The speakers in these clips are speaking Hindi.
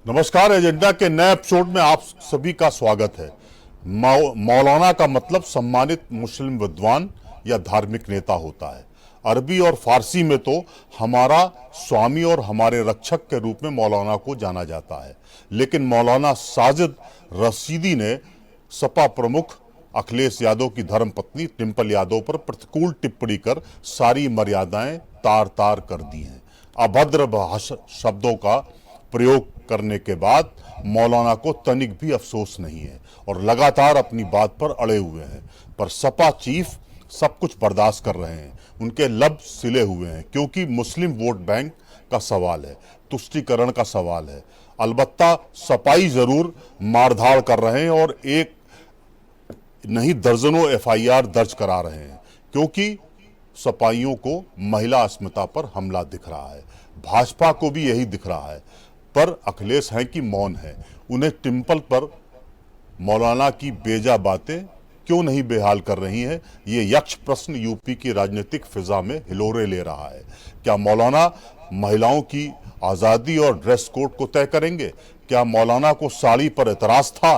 नमस्कार। एजेंडा के नए एपिसोड में आप सभी का स्वागत है। मौलाना का मतलब सम्मानित मुस्लिम विद्वान या धार्मिक नेता होता है। अरबी और फारसी में तो हमारा स्वामी और हमारे रक्षक के रूप में मौलाना को जाना जाता है, लेकिन मौलाना साजिद रशीदी ने सपा प्रमुख अखिलेश यादव की धर्मपत्नी डिंपल यादव पर प्रतिकूल टिप्पणी कर सारी मर्यादाएं तार तार कर दी हैं। अभद्र शब्दों का प्रयोग करने के बाद मौलाना को तनिक भी अफसोस नहीं है और लगातार अपनी बात पर अड़े हुए हैं। पर सपा चीफ सब कुछ बर्दाश्त कर रहे हैं, उनके लब सिले हुए हैं, क्योंकि मुस्लिम वोट बैंक का सवाल है, तुष्टीकरण का सवाल है। अलबत्ता सपाई जरूर मारधाड़ कर रहे हैं और एक नहीं दर्जनों एफआईआर दर्ज करा रहे हैं, क्योंकि सपाइयों को महिला अस्मिता पर हमला दिख रहा है। भाजपा को भी यही दिख रहा है, पर अखिलेश हैं कि मौन है। उन्हें टिम्पल पर मौलाना की बेजा बातें क्यों नहीं बेहाल कर रही हैं, ये यक्ष प्रश्न यूपी की राजनीतिक फिजा में हिलोरे ले रहा है। क्या मौलाना महिलाओं की आज़ादी और ड्रेस कोड को तय करेंगे? क्या मौलाना को साड़ी पर एतराज था?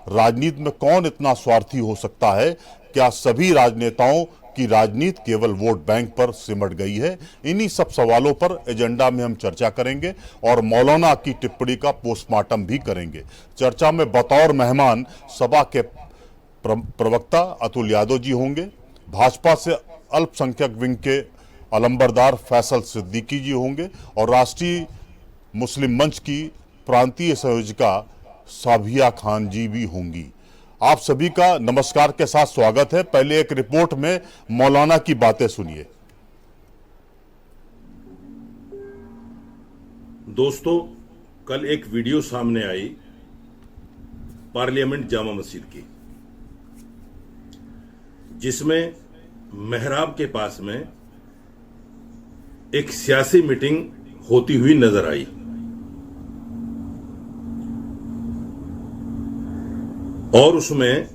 राजनीति में कौन इतना स्वार्थी हो सकता है? क्या सभी राजनेताओं की राजनीति केवल वोट बैंक पर सिमट गई है? इन्हीं सब सवालों पर एजेंडा में हम चर्चा करेंगे और मौलाना की टिप्पणी का पोस्टमार्टम भी करेंगे। चर्चा में बतौर मेहमान सभा के प्रवक्ता अतुल यादव जी होंगे, भाजपा से अल्पसंख्यक विंग के अलंबरदार फैसल सिद्दीकी जी होंगे और राष्ट्रीय मुस्लिम मंच की प्रांतीय संयोजिका साबिया खान जी भी होंगी। आप सभी का नमस्कार के साथ स्वागत है। पहले एक रिपोर्ट में मौलाना की बातें सुनिए। दोस्तों, कल एक वीडियो सामने आई पार्लियामेंट जामा मस्जिद की, जिसमें मेहराब के पास में एक सियासी मीटिंग होती हुई नजर आई और उसमें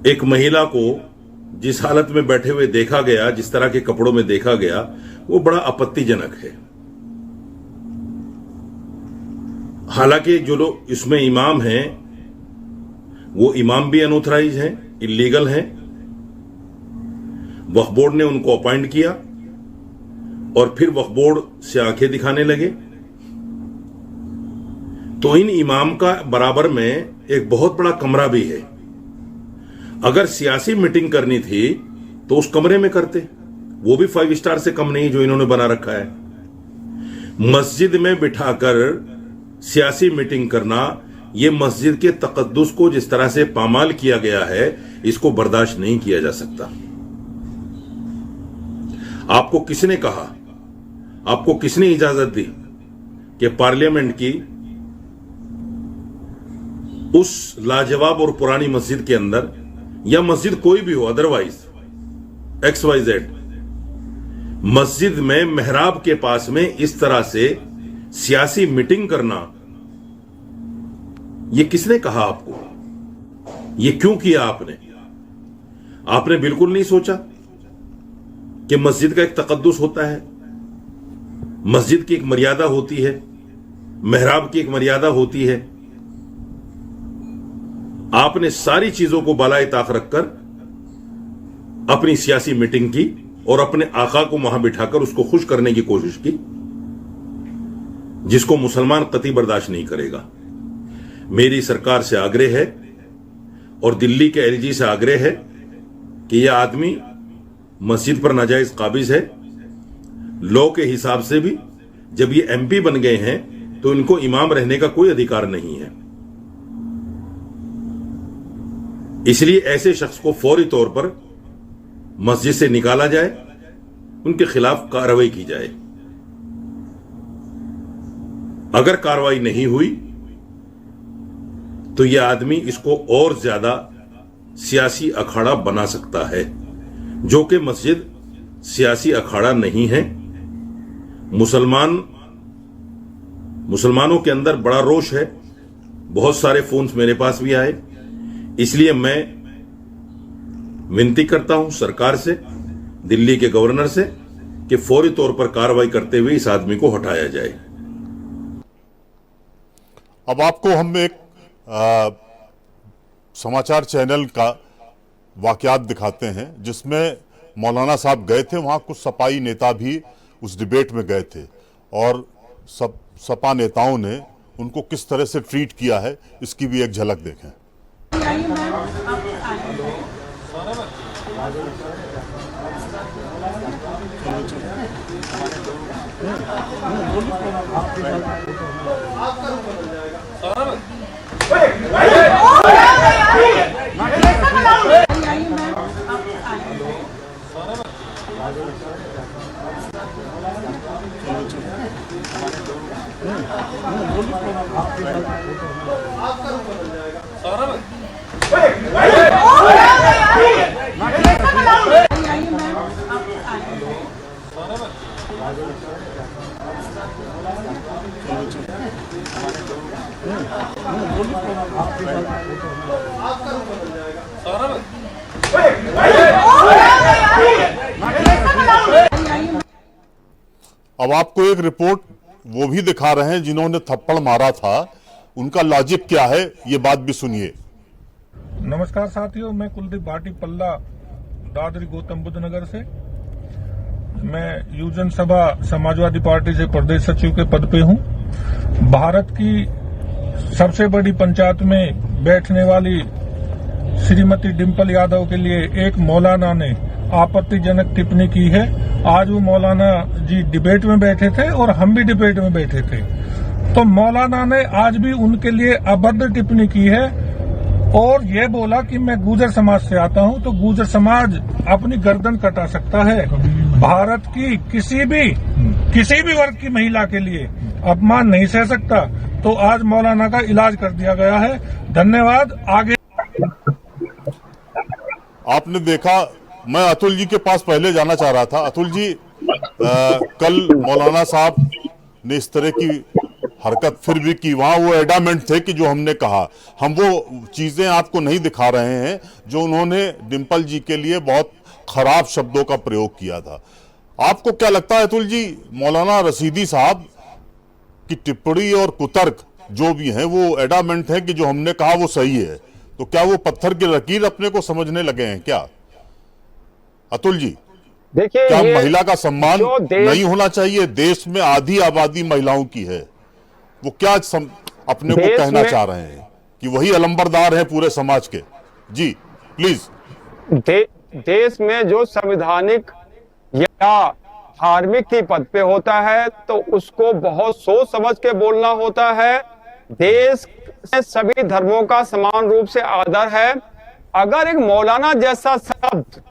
एक महिला को जिस हालत में बैठे हुए देखा गया, जिस तरह के कपड़ों में देखा गया, वो बड़ा आपत्तिजनक है। हालांकि जो लोग इसमें इमाम हैं, वो इमाम भी अनऑथराइज हैं, इलीगल हैं। वक्फ बोर्ड ने उनको अपॉइंट किया और फिर वक्फ बोर्ड से आंखें दिखाने लगे। तो इन इमाम का बराबर में एक बहुत बड़ा कमरा भी है। अगर सियासी मीटिंग करनी थी तो उस कमरे में करते, वो भी 5 स्टार से कम नहीं जो इन्होंने बना रखा है। मस्जिद में बिठाकर सियासी मीटिंग करना, यह मस्जिद के तकद्दुस को जिस तरह से पामाल किया गया है, इसको बर्दाश्त नहीं किया जा सकता। आपको किसने कहा, आपको किसने इजाजत दी कि पार्लियामेंट की उस लाजवाब और पुरानी मस्जिद के अंदर, या मस्जिद कोई भी हो, अदरवाइज XYZ, मस्जिद में मेहराब के पास में इस तरह से सियासी मीटिंग करना, यह किसने कहा आपको? यह क्यों किया आपने? आपने बिल्कुल नहीं सोचा कि मस्जिद का एक तकद्दुस होता है, मस्जिद की एक मर्यादा होती है, मेहराब की एक मर्यादा होती है। आपने सारी चीजों को बालाए ताक रखकर अपनी सियासी मीटिंग की और अपने आका को वहां बिठाकर उसको खुश करने की कोशिश की, जिसको मुसलमान कतई बर्दाश्त नहीं करेगा। मेरी सरकार से आग्रह है और दिल्ली के LG से आग्रह है कि यह आदमी मस्जिद पर नाजायज काबिज है। लॉ के हिसाब से भी जब ये MP बन गए हैं तो इनको इमाम रहने का कोई अधिकार नहीं है। इसलिए ऐसे शख्स को फौरी तौर पर मस्जिद से निकाला जाए, उनके खिलाफ कार्रवाई की जाए। अगर कार्रवाई नहीं हुई तो यह आदमी इसको और ज्यादा सियासी अखाड़ा बना सकता है, जो कि मस्जिद सियासी अखाड़ा नहीं है। मुसलमानों के अंदर बड़ा रोष है। बहुत सारे फोन्स मेरे पास भी आए। इसलिए मैं विनती करता हूं सरकार से, दिल्ली के गवर्नर से, कि फौरी तौर पर कार्रवाई करते हुए इस आदमी को हटाया जाए। अब आपको हम एक समाचार चैनल का वाकयात दिखाते हैं जिसमें मौलाना साहब गए थे, वहां कुछ सपाई नेता भी उस डिबेट में गए थे और सपा नेताओं ने उनको किस तरह से ट्रीट किया है इसकी भी एक झलक देखें। अब आपको एक रिपोर्ट वो भी दिखा रहे हैं जिन्होंने थप्पड़ मारा था, उनका लॉजिक क्या है ये बात भी सुनिए। नमस्कार साथियों, मैं कुलदीप भाटी पल्ला दादरी गौतम बुद्ध नगर से। मैं युवजन सभा समाजवादी पार्टी से प्रदेश सचिव के पद पे हूं। भारत की सबसे बड़ी पंचायत में बैठने वाली श्रीमती डिंपल यादव के लिए एक मौलाना ने आपत्तिजनक टिप्पणी की है। आज वो मौलाना जी डिबेट में बैठे थे और हम भी डिबेट में बैठे थे, तो मौलाना ने आज भी उनके लिए अभद्र टिप्पणी की है और ये बोला कि मैं गुर्जर समाज से आता हूं, तो गुर्जर समाज अपनी गर्दन कटा सकता है। भारत की किसी भी वर्ग की महिला के लिए अपमान नहीं सह सकता। तो आज मौलाना का इलाज कर दिया गया है। धन्यवाद। आगे आपने देखा, मैं अतुल जी के पास पहले जाना चाह रहा था। अतुल जी, कल मौलाना साहब ने इस तरह की हरकत फिर भी की, वहां वो एडामेंट थे कि जो हमने कहा, हम वो चीजें आपको नहीं दिखा रहे हैं जो उन्होंने डिंपल जी के लिए बहुत खराब शब्दों का प्रयोग किया था। आपको क्या लगता है अतुल जी, मौलाना रशीदी साहब की टिप्पणी और कुतर्क जो भी है वो एडामेंट है कि जो हमने कहा वो सही है, तो क्या वो पत्थर की लकीर अपने को समझने लगे हैं क्या? अतुल जी, देखिए, क्या महिला का सम्मान नहीं होना चाहिए? देश में आधी आबादी महिलाओं की है, वो क्या अपने को कहना चाह रहे हैं कि वही अलंबरदार है पूरे समाज के? जी प्लीज। देश में जो संवैधानिक या धार्मिक की पद पे होता है तो उसको बहुत सोच समझ के बोलना होता है। देश में सभी धर्मों का समान रूप से आदर है। अगर एक मौलाना जैसा शब्द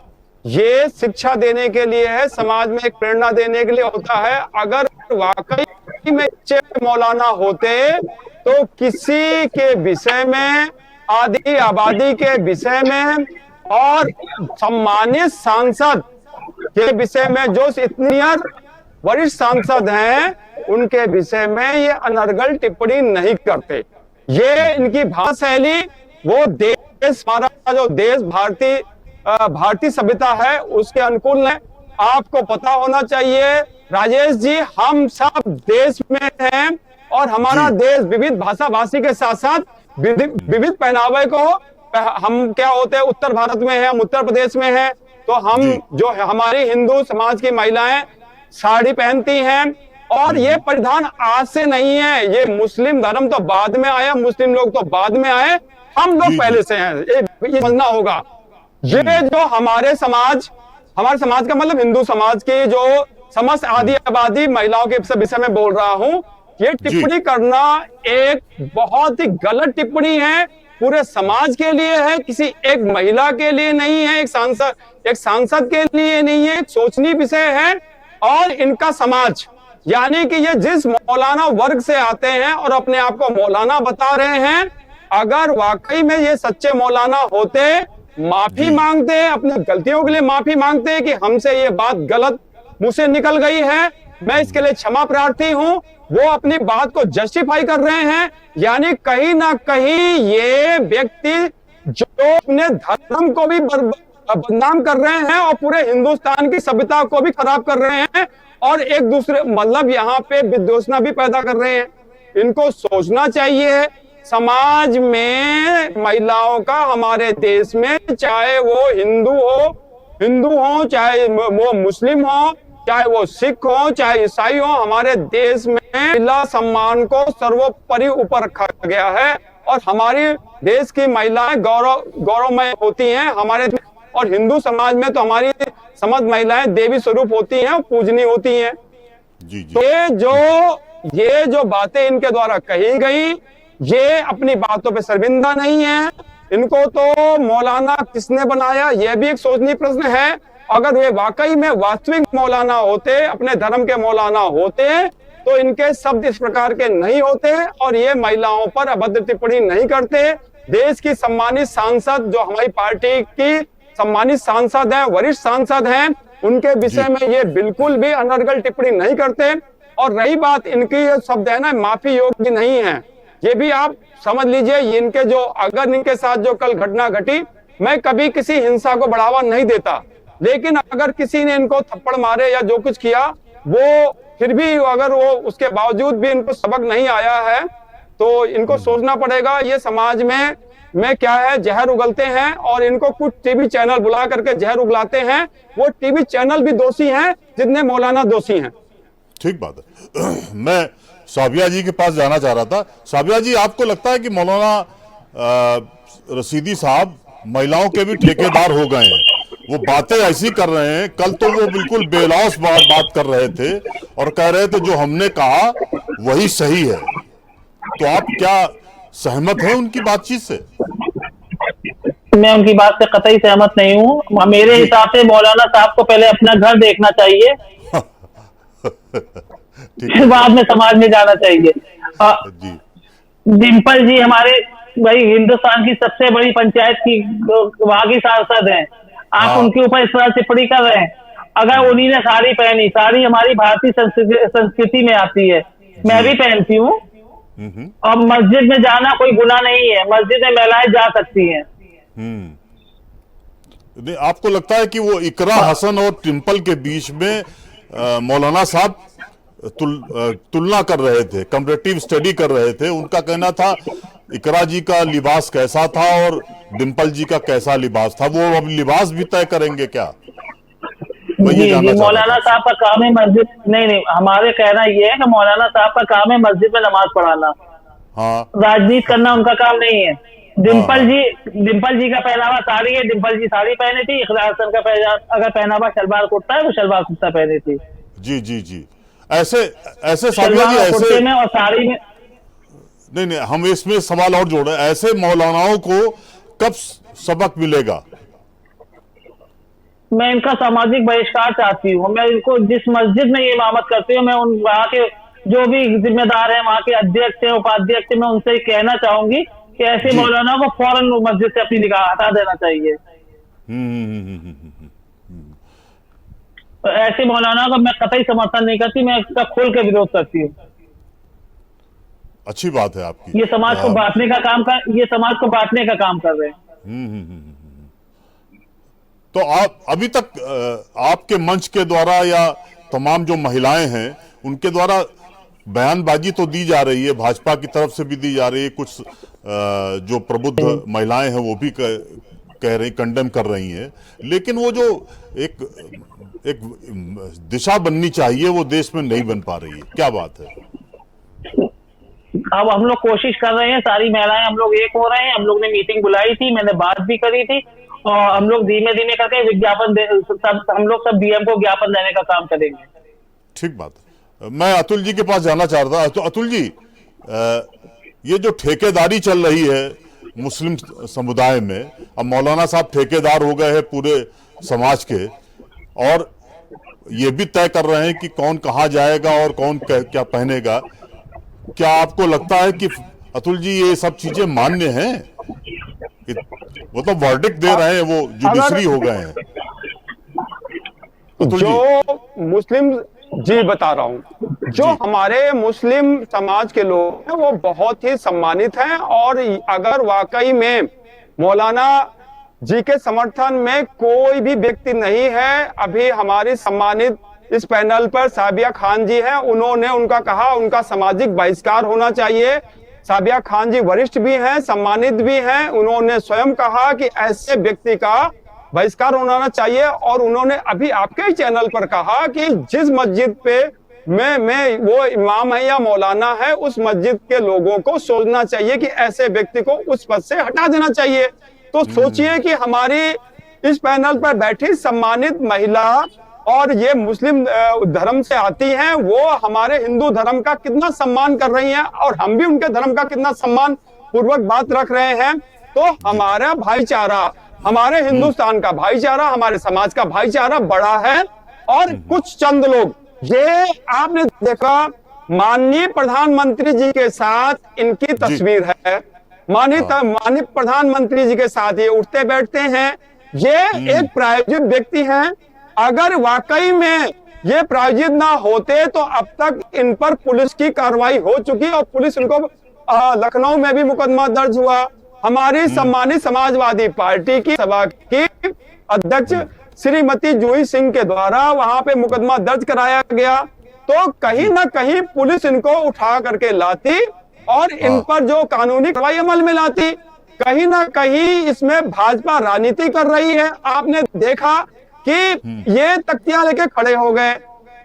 ये शिक्षा देने के लिए है, समाज में एक प्रेरणा देने के लिए होता है, अगर वाकई में अच्छे मौलाना होते तो किसी के विषय में, आधी आबादी के विषय में और सम्मानित सांसद के विषय में, जो इतनी वरिष्ठ सांसद हैं उनके विषय में ये अनर्गल टिप्पणी नहीं करते। ये इनकी भाषा शैली, वो देश, हमारा जो देश भारतीय सभ्यता है उसके अनुकूल है। आपको पता होना चाहिए राजेश जी, हम सब देश में हैं और हमारा देश विविध भाषा भाषी के साथ साथ विविध पहनावे को, हम क्या होते हैं उत्तर भारत में है, हम उत्तर प्रदेश में है, तो हम जो हमारी हिंदू समाज की महिलाएं साड़ी पहनती हैं और ये परिधान आज से नहीं है, ये मुस्लिम धर्म तो बाद में आया, मुस्लिम लोग तो बाद में आए, हम लोग पहले से हैं, ये समझना होगा। ये जो हमारे समाज का मतलब हिंदू समाज की जो समस्त आदि आबादी महिलाओं के विषय में बोल रहा हूं, ये टिप्पणी करना एक बहुत ही गलत टिप्पणी है, पूरे समाज के लिए है, किसी एक महिला के लिए नहीं है, एक सांसद के लिए नहीं है, एक सोचनीय विषय है। और इनका समाज, यानी कि ये जिस मौलाना वर्ग से आते हैं और अपने आप को मौलाना बता रहे हैं, अगर वाकई में ये सच्चे मौलाना होते, माफी मांगते, अपनी गलतियों के लिए माफी मांगते कि हमसे ये बात गलत मुझसे निकल गई है, मैं इसके लिए क्षमा प्रार्थी हूं, वो अपनी बात को जस्टिफाई कर रहे हैं। यानी कहीं ना कहीं ये व्यक्ति जो अपने धर्म को भी बदनाम कर रहे हैं और पूरे हिंदुस्तान की सभ्यता को भी खराब कर रहे हैं और एक दूसरे, मतलब यहाँ पे विद्वेषणा भी पैदा कर रहे हैं। इनको सोचना चाहिए। समाज में महिलाओं का हमारे देश में, चाहे वो हिंदू हो, चाहे वो मुस्लिम हो, चाहे वो सिख हो, चाहे ईसाई हो, हमारे देश में महिला सम्मान को सर्वोपरि ऊपर रखा गया है। और हमारी देश की महिलाएं गौरवमय होती हैं हमारे। और हिंदू समाज में तो हमारी समस्त महिलाएं देवी स्वरूप होती हैं, पूजनीय होती हैं। जी जी। तो ये जो बातें इनके द्वारा कही गई, ये अपनी बातों पे शर्मिंदा नहीं है। इनको तो मौलाना किसने बनाया, यह भी एक सोचनीय प्रश्न है। अगर वे वाकई में वास्तविक मौलाना होते, अपने धर्म के मौलाना होते, तो इनके शब्द इस प्रकार के नहीं होते और ये महिलाओं पर अभद्र टिप्पणी नहीं करते। देश की सम्मानित सांसद, जो हमारी पार्टी की सम्मानित सांसद है, वरिष्ठ सांसद हैं, उनके विषय में ये बिल्कुल भी अनर्गल टिप्पणी नहीं करते। और रही बात इनकी, शब्द है ना, माफी योग्य नहीं है, ये भी आप समझ लीजिए। इनके जो, अगर इनके साथ जो कल घटना घटी, मैं कभी किसी हिंसा को बढ़ावा नहीं देता, लेकिन अगर किसी ने इनको थप्पड़ मारे या जो कुछ किया, वो फिर भी अगर वो उसके बावजूद भी इनको सबक नहीं आया है, तो इनको सोचना पड़ेगा ये समाज में क्या है, जहर उगलते हैं। और इनको कुछ टीवी चैनल बुला करके जहर उगलाते हैं। वो टीवी चैनल भी दोषी हैं जितने मौलाना दोषी हैं। ठीक बात है। मैं साबिया जी के पास जाना चाह रहा था। साबिया जी, आपको लगता है कि मौलाना रशीदी साहब महिलाओं के भी ठेकेदार हो गए हैं? वो बातें ऐसी कर रहे हैं, कल तो वो बिल्कुल बेलौस बात कर रहे थे और कह रहे थे जो हमने कहा वही सही है। तो आप क्या सहमत हैं उनकी बातचीत से? मैं उनकी बात से कतई सहमत नहीं हूँ। मेरे हिसाब से मौलाना साहब को पहले अपना घर देखना चाहिए, फिर बाद में समाज में जाना चाहिए। जी। डिम्पल जी हमारे भाई हिंदुस्तान की सबसे बड़ी पंचायत की वहां की सांसद हैं। आप हाँ। उनके ऊपर इस तरह टिप्पणी कर रहे हैं। अगर उन्हीं ने साड़ी पहनी, साड़ी हमारी भारतीय संस्कृति में आती है, मैं भी पहनती हूँ। और मस्जिद में जाना कोई गुनाह नहीं है, मस्जिद में महिलाएं जा सकती हैं। आपको लगता है कि वो इकरा हसन और टिम्पल के बीच में मौलाना साहब तुलना कर रहे थे, कंपैरेटिव स्टडी कर रहे थे? उनका कहना था इकरा जी का लिबास कैसा था और डिम्पल जी का कैसा लिबास था। वो अब लिबास भी तय करेंगे क्या? जी, मौलाना साहब का काम है मस्जिद, नहीं, हमारे कहना ये है कि मौलाना साहब का काम है मस्जिद में नमाज पढ़ाना। हाँ। राजनीति करना उनका काम नहीं है। डिम्पल जी का पहनावा साड़ी है, डिम्पल जी साड़ी पहने थी। इकरा हसन का अगर पहनावा शलवार कुर्ता है, वो शलवार कुर्ता पहने थी। जी जी जी। ऐसे साबिया जी, ऐसे में और साड़ी में नहीं, हम इसमें सवाल और जोड़े, ऐसे मौलानाओं को कब सबक मिलेगा? मैं इनका सामाजिक बहिष्कार चाहती हूँ। मैं इनको जिस मस्जिद में ये इमामत करती हूँ, मैं उन वहाँ के जो भी जिम्मेदार हैं, वहाँ के अध्यक्ष हैं, उपाध्यक्ष हैं, मैं उनसे कहना चाहूंगी कि ऐसे मौलाना को फौरन मस्जिद से अपनी निगाह हटा देना चाहिए। ऐसे मौलाना को मैं कतई समर्थन नहीं करती, मैं इसका खोल के विरोध करती हूँ। अच्छी बात है आपकी। ये समाज को बांटने का काम कर रहे हैं। तो आप अभी तक आपके मंच के द्वारा या तमाम जो महिलाएं हैं उनके द्वारा बयानबाजी तो दी जा रही है, भाजपा की तरफ से भी दी जा रही है, कुछ जो प्रबुद्ध महिलाएं हैं वो भी कह रही, कंडेम कर रही हैं, लेकिन वो जो एक दिशा बननी चाहिए वो देश में नहीं बन पा रही है। क्या बात है? अब हम लोग कोशिश कर रहे हैं, सारी महिलाएं हम लोग एक हो रहे हैं। हम लोग ने मीटिंग बुलाई थी, मैंने बात भी करी थी, और हम लोग धीमे धीमे करके विज्ञापन हम लोग सब डीएम को ज्ञापन देने का काम करेंगे। ठीक बात है। मैं अतुल जी के पास जाना चाह रहा था। तो अतुल जी, ये जो ठेकेदारी चल रही है मुस्लिम समुदाय में, अब मौलाना साहब ठेकेदार हो गए हैं पूरे समाज के, और ये भी तय कर रहे हैं कि कौन कहाँ जाएगा और कौन क्या पहनेगा। क्या आपको लगता है कि अतुल जी ये सब चीजें मान्य हैं? वो तो वर्डिक्ट दे रहे हैं, वो जुडिशरी हो गए हैं। जो मुस्लिम जी बता रहा हूं, जो हमारे मुस्लिम समाज के लोग हैं वो बहुत ही सम्मानित हैं। और अगर वाकई में मौलाना जी के समर्थन में कोई भी व्यक्ति नहीं है, अभी हमारी सम्मानित इस पैनल पर साबिया खान जी हैं, उन्होंने उनका कहा उनका सामाजिक बहिष्कार होना चाहिए। साबिया खान जी वरिष्ठ भी हैं, सम्मानित भी हैं, उन्होंने स्वयं कहा कि ऐसे व्यक्ति का बहिष्कार होना चाहिए। और उन्होंने अभी आपके ही चैनल पर कहा कि जिस मस्जिद पे मैं वो इमाम है या मौलाना है, उस मस्जिद के लोगों को सोचना चाहिए कि ऐसे व्यक्ति को उस पद से हटा देना चाहिए। तो सोचिए कि हमारी इस पैनल पर बैठी सम्मानित महिला और ये मुस्लिम धर्म से आती हैं, वो हमारे हिंदू धर्म का कितना सम्मान कर रही हैं और हम भी उनके धर्म का कितना सम्मान पूर्वक बात रख रहे हैं। तो हमारा भाईचारा, हमारे हिंदुस्तान का भाईचारा, हमारे समाज का भाईचारा बड़ा है। और कुछ चंद लोग, ये आपने देखा माननीय प्रधानमंत्री जी के साथ इनकी तस्वीर है, माननीय प्रधानमंत्री जी के साथ ये उठते बैठते हैं, ये एक प्रायोजित व्यक्ति हैं। अगर वाकई में ये प्रायोजित ना होते तो अब तक इन पर पुलिस की कार्रवाई हो चुकी और पुलिस इनको लखनऊ में भी मुकदमा दर्ज हुआ। हमारी सम्मानित समाजवादी पार्टी की सभा की अध्यक्ष श्रीमती जूही सिंह के द्वारा वहां पे मुकदमा दर्ज कराया गया। तो कहीं ना कहीं पुलिस इनको उठा करके लाती और इन पर जो कानूनी कार्रवाई अमल में लाती। कहीं ना कहीं इसमें भाजपा राजनीति कर रही है। आपने देखा कि ये तख्तियां लेके खड़े हो गए।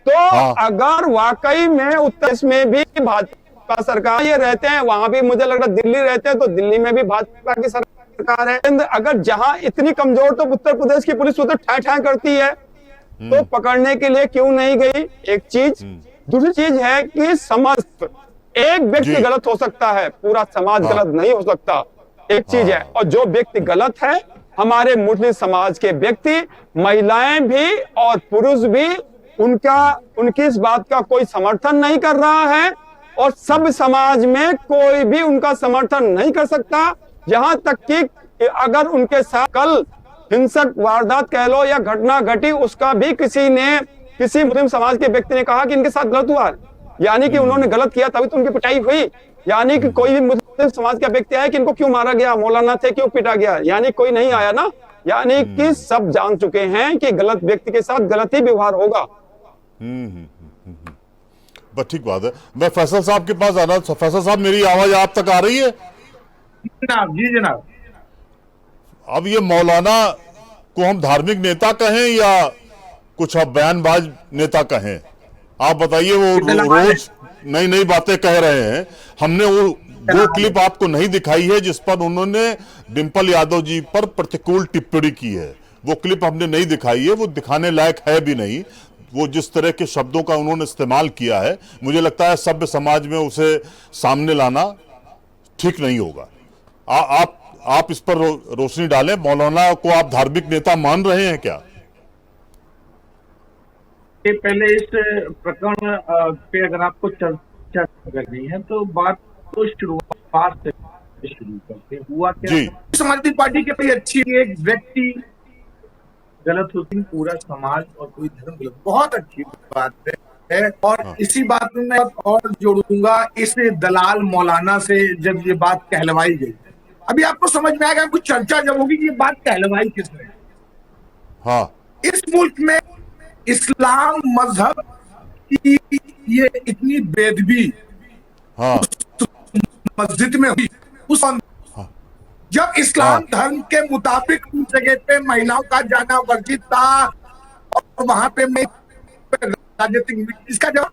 तो अगर वाकई में उत्तर प्रदेश में भी भाजपा सरकार ये रहते हैं, वहां भी मुझे लग रहा है दिल्ली रहते हैं, तो दिल्ली में भी भाजपा की सरकार है। अगर जहां इतनी कमजोर तो उत्तर प्रदेश की पुलिस उधर ठाई ठाई करती है, तो पकड़ने के लिए क्यों नहीं गई? एक चीज। दूसरी चीज है कि समस्त एक व्यक्ति गलत हो सकता है, पूरा समाज गलत नहीं हो सकता। एक चीज है, और जो व्यक्ति गलत है, हमारे मुस्लिम समाज के व्यक्ति, महिलाएं भी और पुरुष भी, उनकी इस बात का कोई समर्थन नहीं कर रहा है और सब समाज में कोई भी उनका समर्थन नहीं कर सकता। यहां तक कि अगर उनके साथ कल हिंसक वारदात कह लो या घटना घटी, उसका भी किसी मुस्लिम समाज के व्यक्ति ने कहा कि इनके साथ गलत हुआ, यानी कि उन्होंने गलत किया तभी तो उनकी पिटाई हुई। यानी कि कोई भी मुस्लिम समाज का व्यक्ति आया कि इनको क्यों मारा गया, मौलाना थे क्यों पिटा गया, यानी कोई नहीं आया ना। यानी कि सब जान चुके हैं कि गलत व्यक्ति के साथ गलत ही व्यवहार होगा। बस ठीक बात है। मैं फैसल साहब के पास आना। फैसल साहब, मेरी आवाज आप तक आ रही है? जनाब, जी जनाब। अब ये मौलाना को हम धार्मिक नेता कहें या कुछ अब बयानबाज नेता कहें? आप बताइए। वो रोज नई नई बातें कह रहे हैं। हमने वो क्लिप आपको नहीं दिखाई है जिस पर उन्होंने डिंपल यादव जी पर प्रतिकूल टिप्पणी की है। वो क्लिप हमने नहीं दिखाई है, वो दिखाने लायक है भी नहीं। वो जिस तरह के शब्दों का उन्होंने इस्तेमाल किया है, मुझे लगता है सभ्य समाज में उसे सामने लाना ठीक नहीं होगा। आप इस पर रोशनी डालें। मौलाना को आप धार्मिक नेता मान रहे हैं क्या? पहले इस प्रकरण पे अगर आपको चर्चा करनी है तो बात तो शुरुआत से शुरू करते हैं। हुआ क्या? समाजवादी पार्टी के लिए अच्छी एक व्यक्ति गलत होती, पूरा समाज और कोई धर्म गलत, बहुत अच्छी बात है। और इसी बात में मैं और जोड़ूंगा, इस दलाल मौलाना से जब ये बात कहलवाई गई, अभी आपको समझ में आएगा कुछ चर्चा जब होगी कि ये बात कहलवाई किसने। इस मुल्क में इस्लाम मजहब की ये इतनी बेदबी मस्जिद में हुई, उस जब इस्लाम धर्म के मुताबिक उस जगह पे महिलाओं का जाना वर्जित था और वहां पे राजनीतिक, इसका जवाब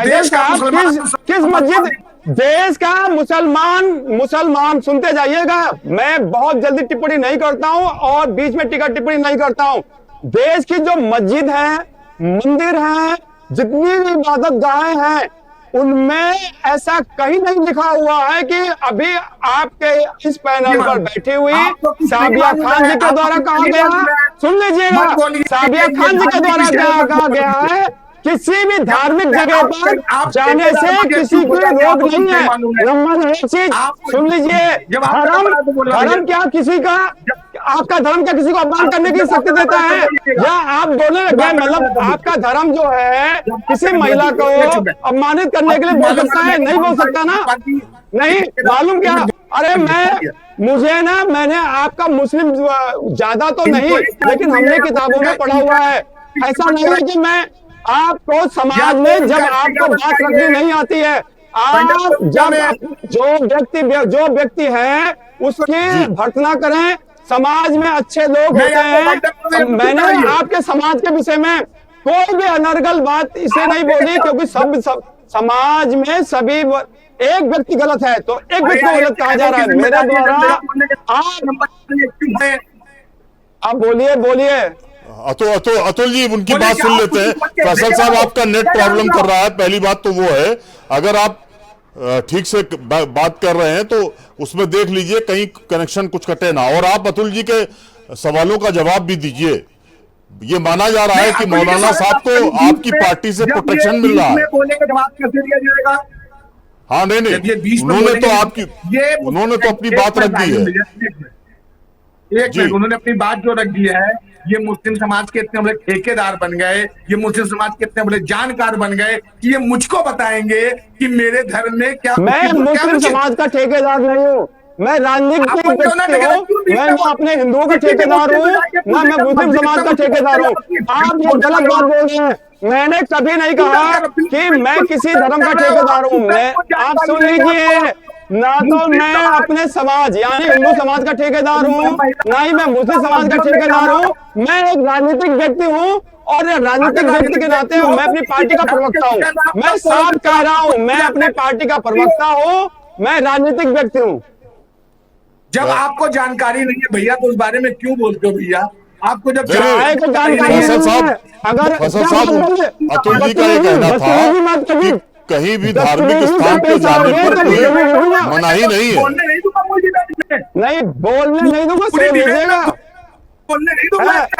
देश का किस मस्जिद, देश का मुसलमान सुनते जाइएगा। मैं बहुत जल्दी टिप्पणी नहीं करता हूं और बीच में टिप्पणी नहीं करता हूं। देश की जो मस्जिद है, मंदिर है, जितनी भी इबादत गाहें हैं, उनमें ऐसा कहीं नहीं लिखा हुआ है कि अभी आपके इस पैनल पर बैठी हुई साबिया खान जी के द्वारा कहा गया, सुन लीजिएगा, साबिया खान जी के द्वारा क्या कहा गया है, किसी भी धार्मिक जगह पर जाने से किसी को रोक नहीं है। नंबर एक चीज सुन लीजिए, धर्म क्या किसी का, आपका धर्म क्या किसी को अपमान करने की शक्ति देता है? या आप बोलने लगे मतलब आपका धर्म जो है किसी महिला को अपमानित करने के लिए बोल सकता है? नहीं बोल सकता ना। नहीं, मालूम क्या अरे मुझे ना, मैंने आपका मुस्लिम ज्यादा तो नहीं, लेकिन हमने किताबों में पढ़ा हुआ है। ऐसा नहीं है कि मैं आपको समाज में जब आपको बात रखनी नहीं आती है, आप जब जो व्यक्ति है उसकी भर्त्सना करें। समाज में अच्छे लोग होते हैं। मैंने आपके समाज के विषय में कोई भी अनर्गल बात इसे नहीं बोली, क्योंकि सब समाज में सभी एक व्यक्ति गलत है तो एक व्यक्ति को गलत कहा जा रहा है मेरे द्वारा। आप बोलिए। अतुल जी, उनकी बात सुन लेते हैं। फैसल साहब, आपका नेट प्रॉब्लम कर रहा है, पहली बात तो वो है। अगर आप ठीक से बात कर रहे हैं तो उसमें देख लीजिए कहीं कनेक्शन कुछ कटे ना, और आप अतुल जी के सवालों का जवाब भी दीजिए। ये माना जा रहा है कि मौलाना साहब को आपकी पार्टी से प्रोटेक्शन मिल रहा है। हाँ, नहीं, उन्होंने तो अपनी बात रख दी है। एक मिनट, उन्होंने अपनी बात जो रख दी है, ये मुस्लिम समाज के इतने बड़े ठेकेदार बन गए, ये मुस्लिम समाज के इतने बड़े जानकार बन गए कि ये मुझको बताएंगे कि मेरे धर्म में क्या। मैं मुस्लिम समाज का ठेकेदार नहीं हूँ, मैं राजनीतिक व्यक्ति हूँ। मैं अपने हिंदुओं का ठेकेदार हूँ, ना मैं मुस्लिम समाज का ठेकेदार हूँ। आप ये गलत बात बोल रहे हैं। मैंने कभी नहीं कहा कि मैं किसी धर्म का ठेकेदार हूँ। आप सुन लीजिए, ना तो मैं अपने समाज यानी हिंदू समाज का ठेकेदार हूँ, ना ही मैं मुस्लिम समाज का ठेकेदार हूँ। मैं एक राजनीतिक व्यक्ति हूँ, और राजनीतिक व्यक्ति के नाते मैं अपनी पार्टी का प्रवक्ता हूँ। मैं साफ कह रहा हूँ, मैं अपनी पार्टी का प्रवक्ता हूँ, मैं राजनीतिक व्यक्ति हूँ। जब आपको जानकारी नहीं है भैया तो उस बारे में क्यों बोलते हो भैया? आपको जब जानकारी फैसल साहब, अतुल जी का ये कहना था कि कहीं भी धार्मिक स्थान पे जाने पर कोई मनाही नहीं है। नहीं, बोलने नहीं दूंगा, सोच लीजिएगा।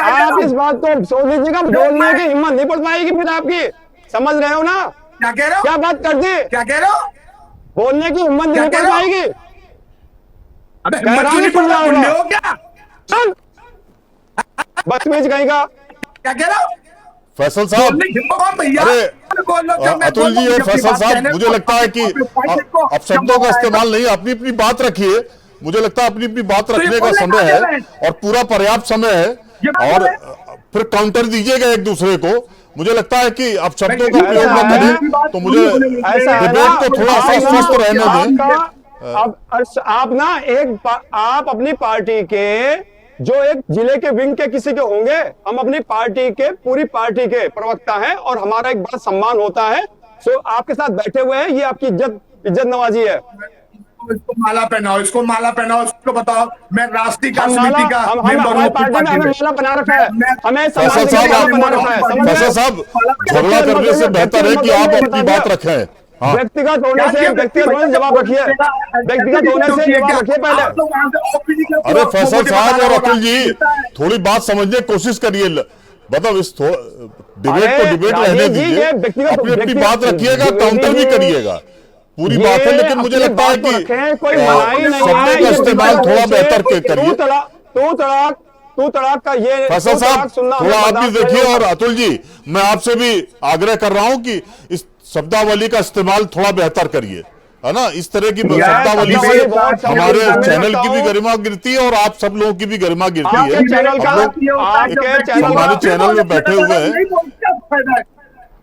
आप इस बात को सोच लीजिएगा, बोलने की हिम्मत नहीं पड़ पाएगी फिर आपकी। समझ रहे हो ना? क्या कह रहे हो? क्या बात कर दी? क्या कह रहे हो? बोलने की हिम्मत नहीं पड़ पाएगी। अबे क्या बदतमीज कहीं का। क्या कह रहे हो? फैसल साहब, अरे अतुल जी और फैसल साहब, मुझे लगता है कि अब शब्दों का इस्तेमाल नहीं, अपनी अपनी बात रखिए। मुझे लगता है अपनी अपनी बात रखने का समय है और पूरा पर्याप्त समय है, और फिर काउंटर दीजिएगा एक दूसरे को। मुझे लगता है कि अब शब्दों का प्रयोग न करें तो मुझे डिबेट को थोड़ा सा स्वस्थ रहने दें। अब आप ना आप अपनी पार्टी के जो एक जिले के विंग के किसी के होंगे, हम अपनी पार्टी के पूरी पार्टी के प्रवक्ता हैं और हमारा एक बड़ा सम्मान होता है। सो आपके साथ बैठे हुए हैं, ये आपकी इज्जत नवाजी है। इसको माला पहनाओ, इसको माला पहनाओ, इसको बताओ मैं राष्ट्रीय हमारी पार्टी में हमें माला बना रखा है, हमें फैसल साहब, झगड़ा करने से बेहतर है कि आप अपनी बात रखें। हाँ। व्यक्तिगत होने से जवाब रखिए, व्यक्तिगत होने से जवाब रखिए पहले। अरे फैसल साहब और अतुल जी, थोड़ी बात समझने की कोशिश करिए। मतलब इस डिबेट को डिबेट रहने दीजिए, अपनी अपनी बात रखिएगा, काउंटर भी करिएगा, पूरी बात है। लेकिन मुझे लगता है कि शब्दों का इस्तेमाल थोड़ा बेहतर करिए। तू तड़ाक का ये फैसल साहब, थोड़ा आप भी देखिए, और अतुल जी, मैं आपसे भी आग्रह कर रहा हूं कि इस शब्दावली का इस्तेमाल थोड़ा बेहतर करिए, है ना? इस तरह की शब्दावली से हमारे चैनल की भी गरिमा गिरती है और आप सब लोगों की भी गरिमा गिरती है। हमारे चैनल में बैठे हुए हैं।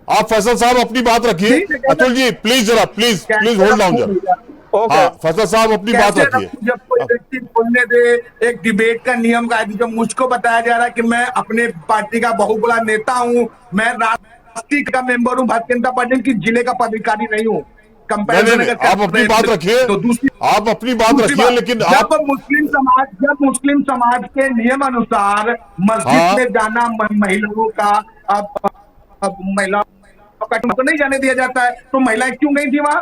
आप फैसल साहब अपनी बात रखिए। Atul ji please please hold down जरा। हाँ, फैसल साहब अपनी बात रखिए। जब कोई व्यक्ति बोलने दे, एक डिबेट का नियम का, जब मुझको बताया जा रहा है कि मैं अपने पार्टी का बहुत बड़ा नेता हूं, मैं राष्ट्रीय का मेंबर हूं भारतीय जनता पार्टी की, जिले का पदाधिकारी नहीं हूं। आप अपनी बात रखिए, तो दूसरी आप अपनी बात रखिए, लेकिन जब मुस्लिम समाज के नियम अनुसार मस्जिद में जाना महिलाओं का महिलाओं का तो नहीं जाने दिया जाता है, तो महिलाएं क्यों गई थी वहां?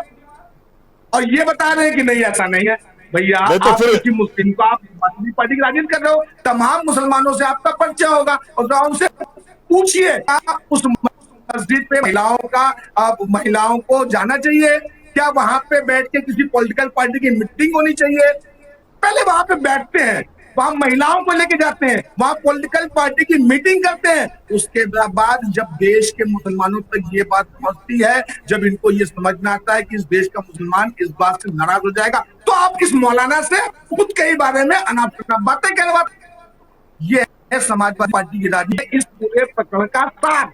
और ये बता रहे हैं कि नहीं ऐसा नहीं है। भैया आप किसी मुस्लिम को आप पार्टी की राजनीति कर रहे हो, तमाम मुसलमानों से आपका परिचय होगा और उनसे पूछिए उस मस्जिद पे महिलाओं को जाना चाहिए क्या? वहां पे बैठ के किसी पॉलिटिकल पार्टी की मीटिंग होनी चाहिए? पहले वहां पे बैठते हैं, वहां महिलाओं को लेके जाते हैं, वहां पॉलिटिकल पार्टी की मीटिंग करते हैं। उसके बाद जब देश के मुसलमानों तक ये बात पहुंचती है, जब इनको ये समझ में आता है कि इस देश का मुसलमान इस बात से नाराज हो जाएगा, तो आप इस मौलाना से खुद के बारे में अनाप बातें करवाते। ये है समाजवादी पार्टी की राजनीति, इस पूरे प्रकरण का सार।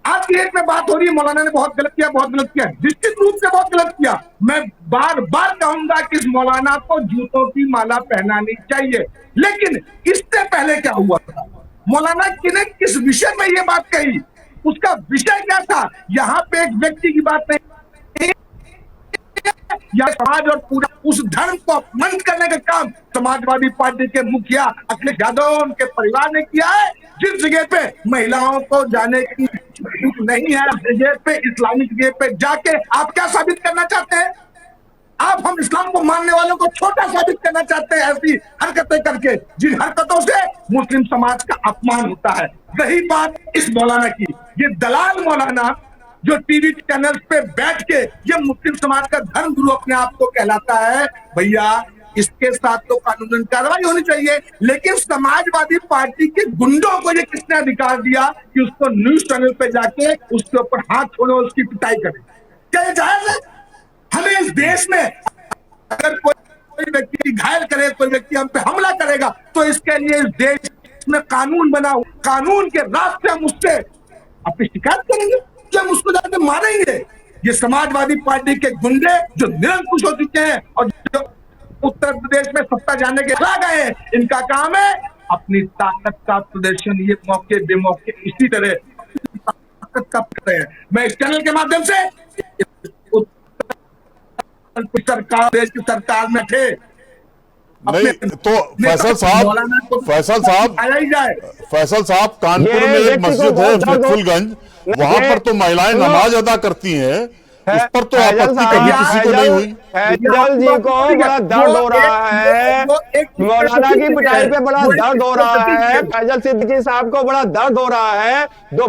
आज की एक में बात हो रही है, मौलाना ने बहुत गलत किया, बहुत गलत किया, निश्चित रूप से बहुत गलत किया। मैं बार बार कहूंगा कि इस मौलाना को जूतों की माला पहनानी चाहिए। लेकिन इससे पहले क्या हुआ था, मौलाना ने किस विषय में ये बात कही, उसका विषय क्या था? यहाँ पे एक व्यक्ति की बात नहीं, या समाज और पूरा उस धर्म को अपमानित करने का काम समाजवादी पार्टी के मुखिया अखिलेश यादव उनके परिवार ने किया है। जिस जगह पे महिलाओं को जाने की छूट नहीं है, जगह पे इस्लामिक जगह पे जाके आप क्या साबित करना चाहते हैं? आप हम इस्लाम को मानने वालों को छोटा साबित करना चाहते हैं ऐसी हरकतें करके, जिन हरकतों से मुस्लिम समाज का अपमान होता है। रही बात इस मौलाना की, ये दलाल मौलाना जो टीवी चैनल पे बैठ के ये मुस्लिम समाज का धर्म गुरु अपने आप को कहलाता है, भैया इसके साथ तो कानूनी कार्रवाई होनी चाहिए। लेकिन समाजवादी पार्टी के गुंडों को ये किसने अधिकार दिया कि उसको न्यूज चैनल पे जाके उसके ऊपर हाथ छोड़े, उसकी पिटाई करे? क्या ये जायज है? हमें इस देश में अगर कोई व्यक्ति घायल करे, कोई व्यक्ति हम पे हमला करेगा, तो इसके लिए इस देश में कानून बनाओ, कानून के रास्ते हम उससे अपनी शिकायत करेंगे, हम उसको जाके मारेंगे। ये समाजवादी पार्टी के गुंडे जो निरंकुश हो चुके हैं और जो उत्तर प्रदेश में सत्ता जाने के ला गए हैं, इनका काम है अपनी ताकत का प्रदर्शन, ये मौके बेमौके इसी तरह ताकत का करते हैं। मैं इस चैनल के माध्यम से सरकार, देश की सरकार में थे नहीं तो फैसल साहब कानपुर में एक मस्जिद है फुलगंज, वहां पर तो महिलाएं नमाज अदा करती हैं, उस पर तो आपत्ति कभी किसी को नहीं हुई। फैजल जी को बड़ा दर्द हो रहा है, मौलाना की पिटाई पे बड़ा दर्द हो रहा है, फैजल सिद्दीकी साहब को बड़ा दर्द हो रहा है। दो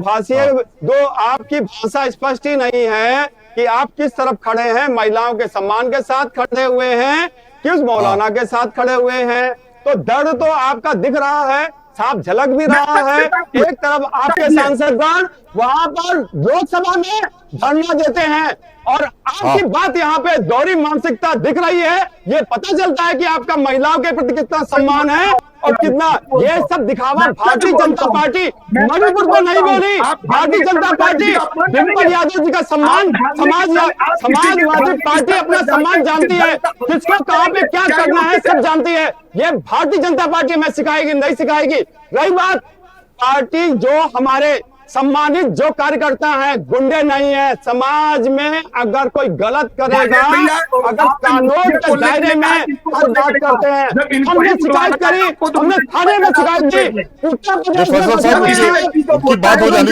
आपकी भाषा स्पष्ट ही नहीं है कि आप किस तरफ खड़े हैं, महिलाओं के सम्मान के साथ खड़े हुए हैं, किस मौलाना के साथ खड़े हुए हैं। तो दर्द तो आपका दिख रहा है, साफ झलक भी रहा है। एक तरफ आपके सांसदगण वहां पर लोकसभा में धरना देते हैं और आपकी बात यहाँ पे दोहरी मानसिकता दिख रही है। ये पता चलता है कि आपका महिलाओं के प्रति कितना सम्मान है और कितना ये सब दिखावा भारतीय जनता पार्टी मणिपुर को नहीं बोली। भारतीय जनता पार्टी डिम्पल यादव जी का सम्मान, समाजवादी पार्टी अपना सम्मान जानती है, किसको कहां पे क्या करना है सब जानती है। ये भारतीय जनता पार्टी में सिखाएगी नहीं सिखाएगी। रही बात पार्टी जो हमारे सम्मानित जो कार्यकर्ता हैं, गुंडे नहीं है। समाज में अगर कोई गलत करेगा, अगर कानून के दायरे में हर बात करते हैं, हमने शिकायत करी, हमने थाने में शिकायत की, उत्तर प्रदेश की बात हो जानी,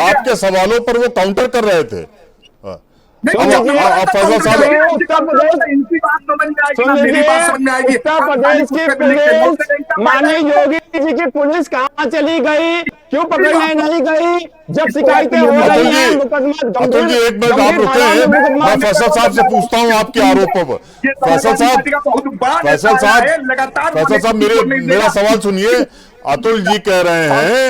आपके सवालों पर वो काउंटर कर रहे थे। उत्तर प्रदेश की पुलिस, माननीय योगी जी की पुलिस कहाँ चली गई, क्यों पकड़ने नहीं गई जब शिकायतें हो रही हैं? मुकदमा अतुल जी एक मिनट आप रुके हैं, मैं फैसल साहब से पूछता हूँ आपके आरोपों पर। फैसल साहब मेरा सवाल सुनिए। अतुल जी कह रहे हैं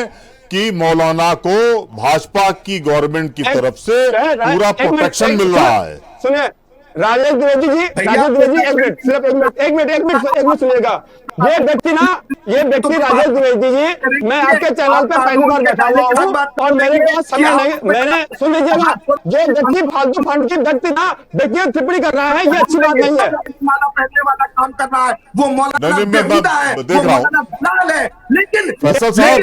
कि मौलाना को भाजपा की गवर्नमेंट की तरफ से पूरा प्रोटेक्शन मिल रहा है। सुनिए राजेश द्विवेदी जी, एक मिनट, सिर्फ एक मिनट सुनिएगा। ये व्यक्ति राजेश द्विवेदी जी, मैं आपके चैनल पे पहली बार बैठा हुआ हूँ और मेरे पास समय नहीं, मैंने सुन लीजिएगा, ये व्यक्ति फालतू फंड की व्यक्ति ना व्यक्ति टिप्पणी कर रहा है, ये अच्छी बात नहीं है। वाला काम कर रहा है वो मौलाना देख रहा हूँ। लेकिन फैसल साहब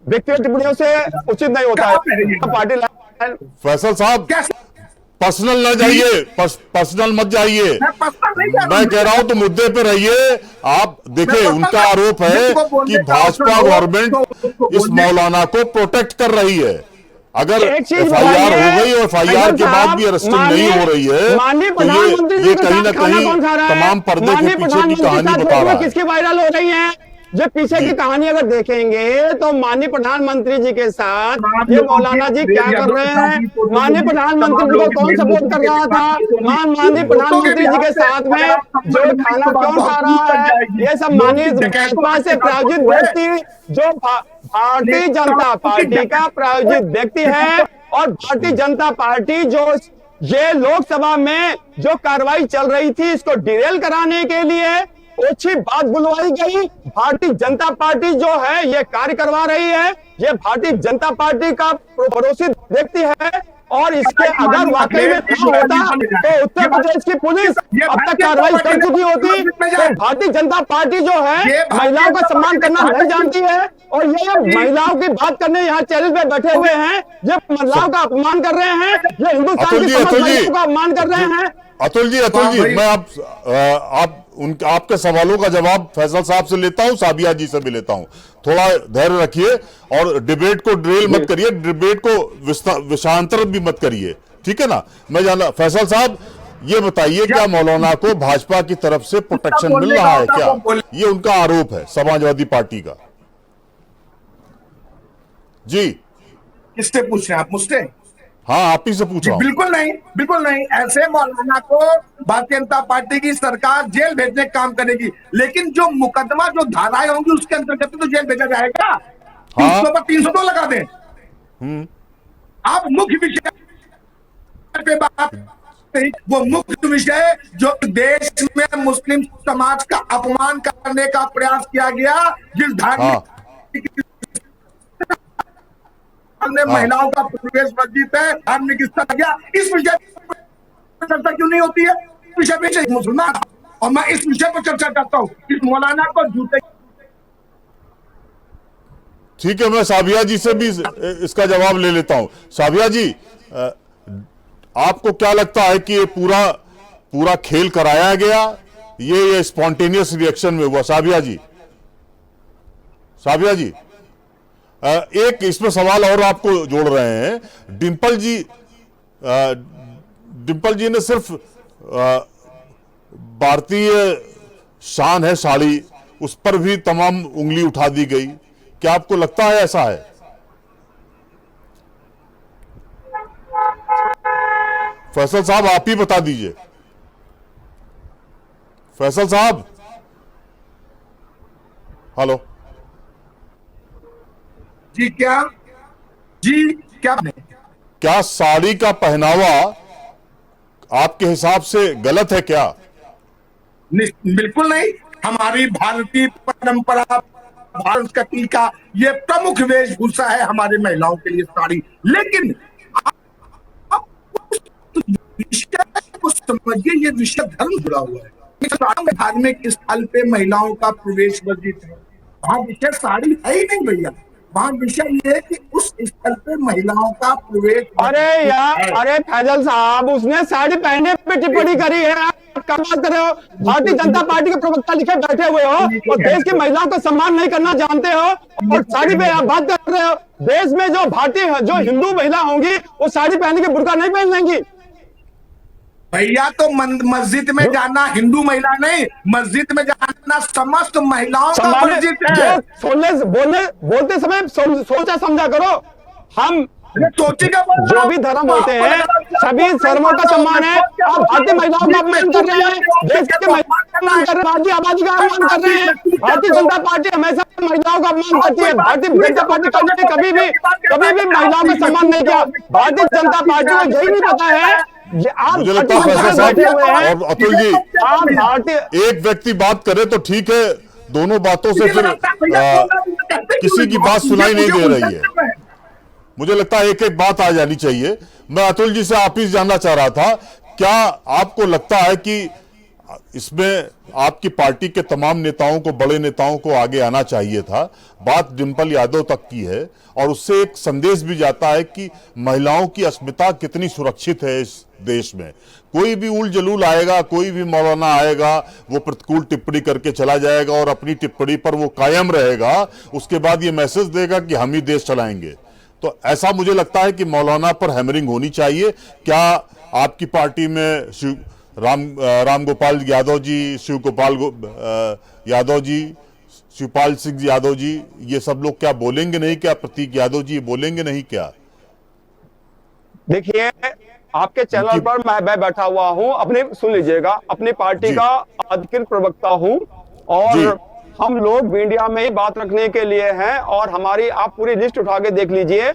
व्यक्तिगत टिप्पणियों से उचित नहीं होता है पार्टी। फैसल साहब पर्सनल न जाइए, पर्सनल मत जाइए, मैं कह रहा हूं तो मुद्दे पे रहिए। आप देखिए उनका आरोप है कि भाजपा गवर्नमेंट इस मौलाना को प्रोटेक्ट कर रही है। अगर एफआईआर हो गई और एफआईआर के बाद भी अरेस्टिंग नहीं हो रही है तो ये कहीं ना कहीं तमाम पर्दे के पीछे की कहानी बता रहा है। किसकी वायरल हो रही है? जो पीछे की कहानी अगर देखेंगे तो माननीय प्रधानमंत्री जी के साथ ये मौलाना जी क्या कर रहे हैं। माननीय प्रधानमंत्री जी को कौन सपोर्ट कर रहा था, माननीय प्रधानमंत्री जी के साथ में जो खाना कौन खा रहा है, ये सब माननीय भाजपा से प्रायोजित व्यक्ति जो भारतीय जनता पार्टी का प्रायोजित व्यक्ति है। और भारतीय जनता पार्टी जो ये लोकसभा में जो कार्रवाई चल रही थी इसको डिरेल कराने के लिए ओछी बात बुलवाई गई। भारतीय जनता पार्टी जो है ये कार्य करवा रही है, ये भारतीय जनता पार्टी का पड़ोसी व्यक्ति है। और इसके अगर वाकई में क्या होता तो उत्तर प्रदेश की पुलिस अब तक कार्रवाई कर चुकी होती। तो भारतीय जनता पार्टी जो है महिलाओं का सम्मान करना नहीं जानती है। और ये महिलाओं की बात करने यहाँ चैनल पे बैठे हुए हैं, ये महिलाओं का अपमान कर रहे हैं, ये हिंदुस्तान की समस्त महिलाओं का अपमान कर रहे हैं। अतुल जी मैं आपके सवालों का जवाब फैसल साहब से लेता हूं, साबिया जी से भी लेता हूं। थोड़ा धैर्य रखिए और डिबेट को ड्रिल मत करिए, डिबेट को विषयांतर भी मत करिए, ठीक है ना। मैं जाना फैसल साहब ये बताइए क्या मौलाना को भाजपा की तरफ से प्रोटेक्शन मिल रहा है क्या? ये उनका आरोप है समाजवादी पार्टी का। जी किससे पूछ रहे हैं आप? मुझसे? हाँ आप ही से पूछ रहा हूं। बिल्कुल नहीं, बिल्कुल नहीं। ऐसे मौलाना को भारतीय जनता पार्टी की सरकार जेल भेजने का काम करेगी, लेकिन जो मुकदमा जो धाराएं होंगी उसके अंतर्गत तो जेल भेजा जाएगा। हाँ। 300 पर 302 लगा दें। आप मुख्य विषय पे बात नहीं, वो मुख्य विषय जो देश में मुस्लिम समाज का अपमान करने का प्रयास किया गया, जिस धार्मिक महिलाओं का प्रवेश वर्जित है, धार्मिक स्थल गया, इस विषय पर चर्चा क्यों नहीं होती है? इस विषय पर मुसलमान और मैं इस विषय पर चर्चा करता हूं। इस मौलाना को जूते। ठीक है, मैं साबिया जी से भी इसका जवाब ले लेता हूं। साबिया जी आपको क्या लगता है कि ये पूरा खेल कराया गया, ये स्पॉन्टेनियस रिएक्शन में हुआ? साबिया जी एक इसमें सवाल और आपको जोड़ रहे हैं। डिंपल जी ने सिर्फ भारतीय शान है साड़ी, उस पर भी तमाम उंगली उठा दी गई। क्या आपको लगता है ऐसा है? फैसल साहब आप ही बता दीजिए। फैसल साहब हेलो। जी क्या साड़ी का पहनावा आपके हिसाब से गलत है क्या? बिल्कुल नहीं। हमारी भारतीय परंपरा, भारत का टीका, ये प्रमुख वेशभूषा है हमारी महिलाओं के लिए साड़ी। लेकिन आप विषय को समझिए, ये विषय धर्म जुड़ा हुआ है। धार्मिक स्थल पे महिलाओं का प्रवेश वर्जित है, वहां विषय साड़ी है ही नहीं भैया। वहां विषय ये है कि उस स्थल पे महिलाओं का प्रवेश। अरे यार, अरे फैजल साहब उसने साड़ी पहने पे टिप्पणी करी है, आप क्या बात कर रहे हो? भारतीय जनता पार्टी के प्रवक्ता लिखे बैठे हुए हो और देश की महिलाओं का सम्मान नहीं करना जानते हो और साड़ी पे आप बात कर रहे हो। देश में जो जो हिंदू महिला होंगी वो साड़ी पहन के बुर्का नहीं पहन लेंगी भैया। तो मस्जिद में जाना हिंदू महिला नहीं, मस्जिद में जाना समस्त महिलाओं का वर्जित है। बोलते समय सोचा समझा करो। हम जो भी धर्म होते हैं सभी धर्मों का सम्मान है। आप भारतीय महिलाओं का अपमान कर रहे हैं, देश के महिलाओं का अपमान कर रहे हैं, भारतीय आबादी का अपमान कर रहे हैं। भारतीय जनता पार्टी हमेशा महिलाओं का अपमान करती है। भारतीय जनता पार्टी कभी भी महिलाओं का सम्मान नहीं किया। भारतीय जनता पार्टी को यही नहीं पता है। मुझे लगता है फैसल साहब और अतुल जी, एक व्यक्ति बात करे तो ठीक है, दोनों बातों से फिर किसी की बात सुनाई नहीं दे रही है। मुझे लगता है एक एक बात आ जानी चाहिए। मैं अतुल जी से आप ही जानना चाह रहा था, क्या आपको लगता है कि इसमें आपकी पार्टी के तमाम नेताओं को, बड़े नेताओं को आगे आना चाहिए था? बात डिंपल यादव तक की है और उससे एक संदेश भी जाता है कि महिलाओं की अस्मिता कितनी सुरक्षित है इस देश में। कोई भी उल जलूल आएगा, कोई भी मौलाना आएगा, वो प्रतिकूल टिप्पणी करके चला जाएगा और अपनी टिप्पणी पर वो कायम रहेगा। उसके बाद ये मैसेज देगा कि हम ही देश चलाएंगे। तो ऐसा मुझे लगता है कि मौलाना पर हैमरिंग होनी चाहिए। क्या आपकी पार्टी में राम गोपाल यादव जी, शिव गोपाल यादव जी, शिवपाल सिंह यादव जी, ये सब लोग क्या बोलेंगे नहीं क्या? प्रतीक यादव जी बोलेंगे नहीं क्या? देखिए, आपके चैनल पर मैं बैठा हुआ हूं, अपने सुन लीजिएगा, अपनी पार्टी जी। का अधिकृत प्रवक्ता हूं जी। और हम लोग मीडिया में ही बात रखने के लिए हैं। और हमारी आप पूरी लिस्ट उठा के देख लीजिए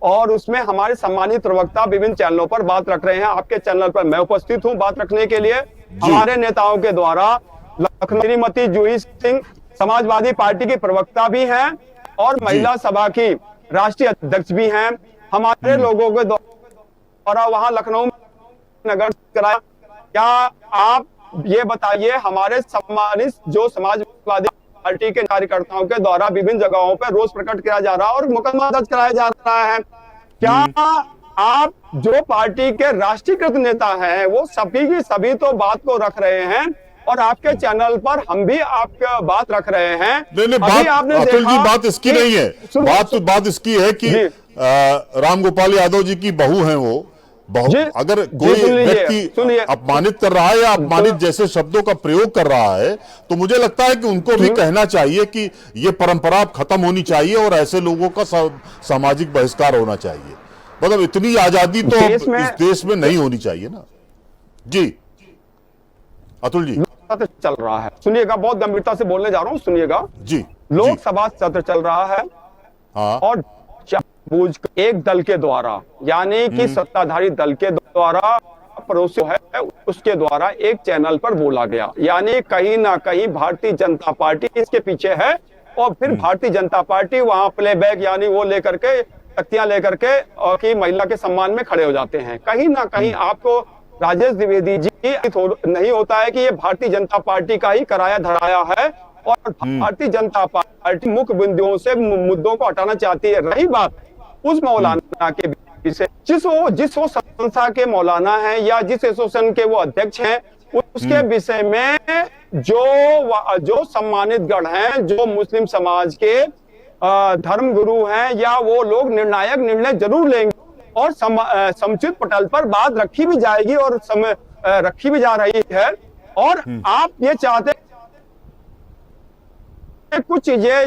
और उसमें हमारे सम्मानित प्रवक्ता विभिन्न चैनलों पर बात रख रहे हैं। आपके चैनल पर मैं उपस्थित हूं बात रखने के लिए। हमारे नेताओं के द्वारा लखनऊ श्रीमती जूही सिंह समाजवादी पार्टी की प्रवक्ता भी हैं और महिला सभा की राष्ट्रीय अध्यक्ष भी हैं। हमारे लोगों के द्वारा वहां लखनऊ नगर कराया। क्या आप ये बताइए, हमारे सम्मानित जो समाजवादी पार्टी के कार्यकर्ताओं के द्वारा विभिन्न जगहों पर रोष प्रकट किया जा रहा है और मुकदमा दर्ज कराया जा रहा है, क्या आप जो पार्टी के राष्ट्रीयकृत नेता हैं वो सभी की सभी तो बात को रख रहे हैं और आपके चैनल पर हम भी आपकी बात रख रहे हैं? नहीं, बात अतुल जी, बात इसकी नहीं है। बात इसकी है कि रामगोपाल यादव जी की बहू हैं वो। अगर कोई व्यक्ति अपमानित कर रहा है या अपमानित जैसे शब्दों का प्रयोग कर रहा है तो मुझे लगता है कि उनको भी कहना चाहिए कि ये परंपरा खत्म होनी चाहिए और ऐसे लोगों का सामाजिक बहिष्कार होना चाहिए। मतलब इतनी आजादी तो इस देश में नहीं होनी चाहिए ना। जी अतुल जी। चल रहा है, सुनिएगा, बहुत गंभीरता से बोलने जा रहा हूं, सुनिएगा जी। लोकसभा सत्र चल रहा है। हाँ। और बूझ एक दल के द्वारा, यानी कि सत्ताधारी दल के द्वारा पड़ोसी है उसके द्वारा एक चैनल पर बोला गया, यानी कहीं ना कहीं भारतीय जनता पार्टी इसके पीछे है। और फिर भारतीय जनता पार्टी वहां प्लेबैक यानी वो लेकर के तख्तियां लेकर के और की महिला के सम्मान में खड़े हो जाते हैं। कहीं ना कहीं आपको राजेश द्विवेदी जी नहीं होता है कि ये भारतीय जनता पार्टी का ही कराया धराया है और भारतीय जनता पार्टी मुख्य बिंदुओं से मुद्दों को हटाना चाहती है। रही बात उस मौलाना के विषय, जिस वो संस्था के मौलाना हैं या जिस एसोसिएशन के वो अध्यक्ष हैं, उसके विषय में जो सम्मानित गण हैं, जो मुस्लिम समाज के धर्म गुरु हैं, या वो लोग निर्णायक निर्णय जरूर लेंगे और समुचित पटल पर बात रखी भी जाएगी और रखी भी जा रही है। और आप ये चाहते कुछ चीजें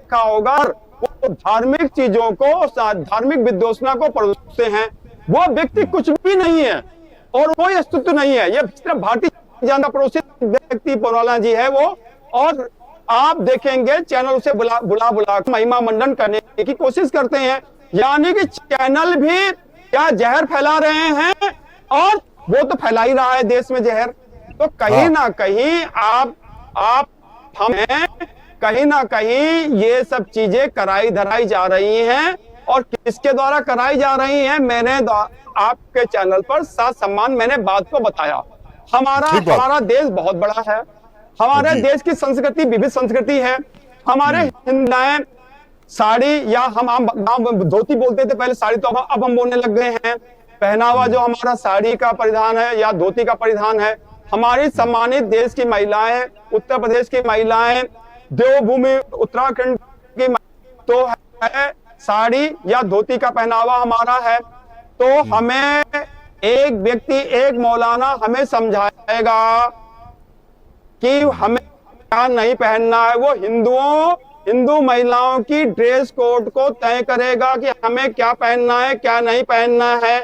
का होगा, वो धार्मिक चीजों को, धार्मिक विद्वेषणा को परोसते हैं। वो व्यक्ति कुछ भी नहीं है और कोई अस्तित्व नहीं है। ये सिर्फ भारतीय जनता पड़ोसी व्यक्ति मौलाना जी है वो। और आप देखेंगे चैनल से बुला महिमा मंडन करने की कोशिश करते हैं, यानी कि चैनल भी क्या जहर फैला रहे हैं और वो तो फैला ही रहा है देश में जहर। तो कहीं ना कहीं आप हमें कहीं ना कहीं ये सब चीजें कराई धराई जा रही हैं। और किसके द्वारा कराई जा रही हैं, मैंने आपके चैनल पर सम्मान मैंने बात को बताया। हमारा देश बहुत बड़ा है, हमारे देश की संस्कृति विविध संस्कृति है। हमारे हिंदुएं साड़ी या हम धोती बोलते थे पहले, साड़ी तो अब हम बोलने लग गए हैं। पहनावा जो हमारा साड़ी का परिधान है या धोती का परिधान है। हमारी सम्मानित देश की महिलाएं, उत्तर प्रदेश की महिलाएं, देवभूमि उत्तराखंड की तो है साड़ी या धोती का पहनावा हमारा है। तो हमें एक व्यक्ति, एक मौलाना हमें समझाएगा कि हमें क्या नहीं पहनना है। वो हिंदू महिलाओं की ड्रेस कोड को तय करेगा कि हमें क्या पहनना है क्या नहीं पहनना है।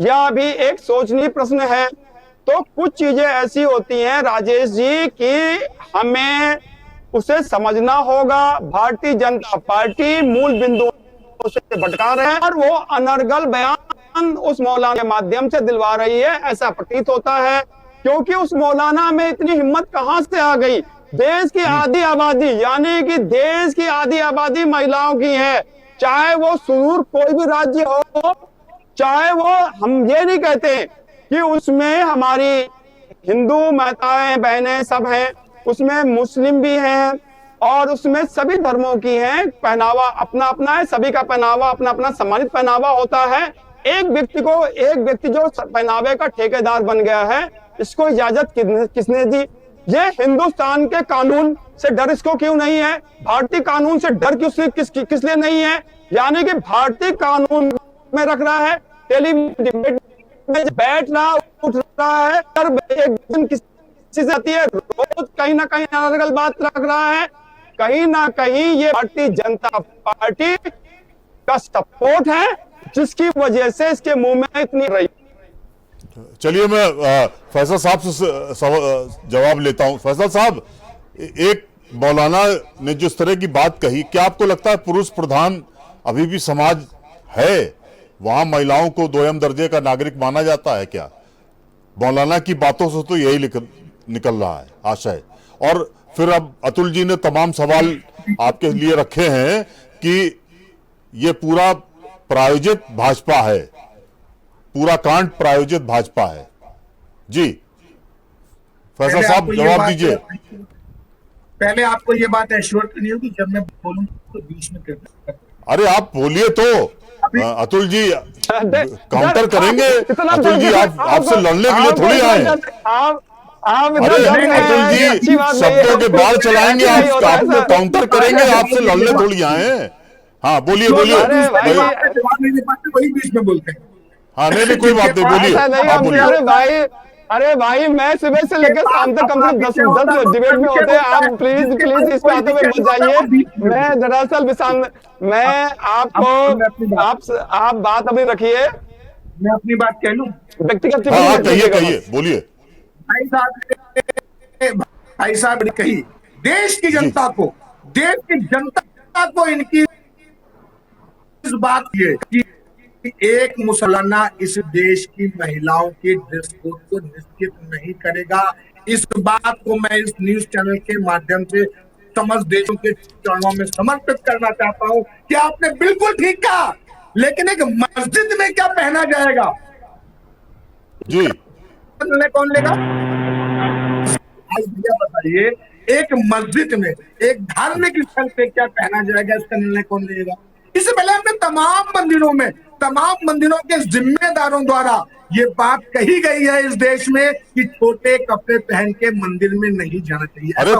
यह भी एक सोचनीय प्रश्न है। तो कुछ चीजें ऐसी होती हैं राजेश जी कि हमें उसे समझना होगा। भारतीय जनता पार्टी मूल बिंदुओं से भटका रहे हैं और वो अनर्गल बयान उस मौलाना के माध्यम से दिलवा रही है, ऐसा प्रतीत होता है। क्योंकि उस मौलाना में इतनी हिम्मत कहां से आ गई। देश की आधी आबादी, यानी कि देश की आधी आबादी महिलाओं की है, चाहे वो सुदूर कोई भी राज्य हो, चाहे वो, हम ये नहीं कहते कि उसमें हमारी हिंदू माताएं बहनें सब हैं, उसमें मुस्लिम भी हैं और उसमें सभी धर्मों की हैं। पहनावा अपना अपना है, सभी का पहनावा अपना अपना सम्मानित पहनावा होता है। एक व्यक्ति जो पहनावे का ठेकेदार बन गया है, इसको इजाजत किसने दी? ये हिंदुस्तान के कानून से डर इसको क्यों नहीं है? भारतीय कानून से डर किस लिए नहीं है? यानी कि भारतीय कानून में रख रहा है, टेलीविजन में बैठ रहा, उठ रहा है, एक दिन किसी से आती है, रोज कहीं ना कहीं अलग बात रख रहा है। कहीं ना कहीं ये भारतीय जनता पार्टी का सपोर्ट है, जिसकी वजह से इसके मुंह में इतनी रही। चलिए मैं फैसल साहब से जवाब लेता हूं। फैसल साहब, एक मौलाना ने जिस तरह की बात कही, क्या आपको लगता है पुरुष प्रधान अभी भी समाज है, वहां महिलाओं को दोयम दर्जे का नागरिक माना जाता है क्या? मौलाना की बातों से तो यही निकल रहा है आशय। और फिर अब अतुल जी ने तमाम सवाल आपके लिए रखे हैं कि ये पूरा प्रायोजित भाजपा है, पूरा कांड प्रायोजित भाजपा है। जी फैसल साहब जवाब दीजिए। पहले आपको ये बात एश्योर करनी होगी, जब मैं बोलूं तो बीच में अरे आप बोलिए तो अतुल जी काउंटर करेंगे। अतुल जी आपसे लड़ने के लिए थोड़ी आए हैं। अरे अतुल जी शब्दों के बाढ़ चलाएंगे, आपको काउंटर करेंगे, आपसे लड़ने थोड़ी आए हैं। हाँ बोलिए बोलिए। जवाब नहीं दे पाते, वही बीच में बोलते हैं। हाँ नहीं कोई बात नहीं, बोलिए आप बोलिए। अरे भाई मैं सुबह से लेकर शाम तक कम से कम 10 डिबेट में होते हैं। आप प्लीज इस बातों में मत जाइए। मैं दरअसल मैं आपको आप बात अभी रखिए। मैं अपनी बात कह लूं? व्यक्तिगत कहिए बोलिए। भाई साहब ने कही, देश की जनता को इनकी इस बात ये कि एक मुसलमान इस देश की महिलाओं के ड्रेस कोड को निश्चित नहीं करेगा। इस बात को मैं इस न्यूज चैनल के माध्यम से समस्त देशों के चरणों में समर्पित करना चाहता हूं कि आपने बिल्कुल ठीक कहा, लेकिन एक मस्जिद में क्या पहना जाएगा जी कौन लेगा? आज भैया बताइए, एक मस्जिद में, एक धार्मिक स्थल पे क्या पहना जाएगा, इसका निर्णय कौन लेगा? इससे पहले हमने तमाम मंदिरों के जिम्मेदारों द्वारा ये बात कही गई है इस देश में कि छोटे कपड़े पहन के मंदिर में नहीं जाना चाहिए। अरे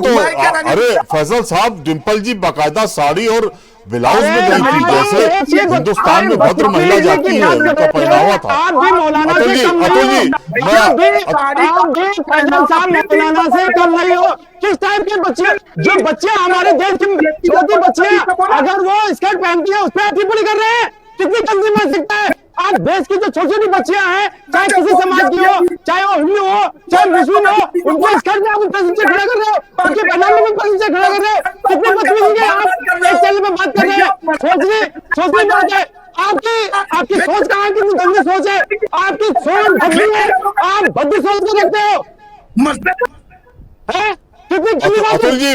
फैसल साहब, डिंपल जी बाकायदा साड़ी और ब्लाउज में गई थी, जैसे हिंदुस्तान में भद्र महिला जाती है उनका पहनावा था। अतुल जी मौलाना से कम नहीं हो। किस टाइप के बच्चे, जो बच्चे हमारे देश के छोटे बच्चे, अगर वो स्कर्ट पहनती है उस पर टिप्पणी कर रहे हैं, कितनी गंदी मानसिकता है। आज देश की जो छोटी छोटी बच्चियां हैं, चाहे किसी समाज की हो, चाहे वो हिंदू हो, चाहे मुस्लिम हो, उनको स्कर्ट में आप प्रश्न से खड़ा कर रहे हो, उनके पहनावे में प्रश्न से खड़ा कर रहे हो। कितनी बदतमीजी है। आप एक चैनल में बात कर रहे हैं, सोचनी बात है। आपकी सोच कहाँ है? कितनी गंदी सोच है आपकी। सोच भद्दी है, आप भद्दी सोच को रखते हो। अतुल जी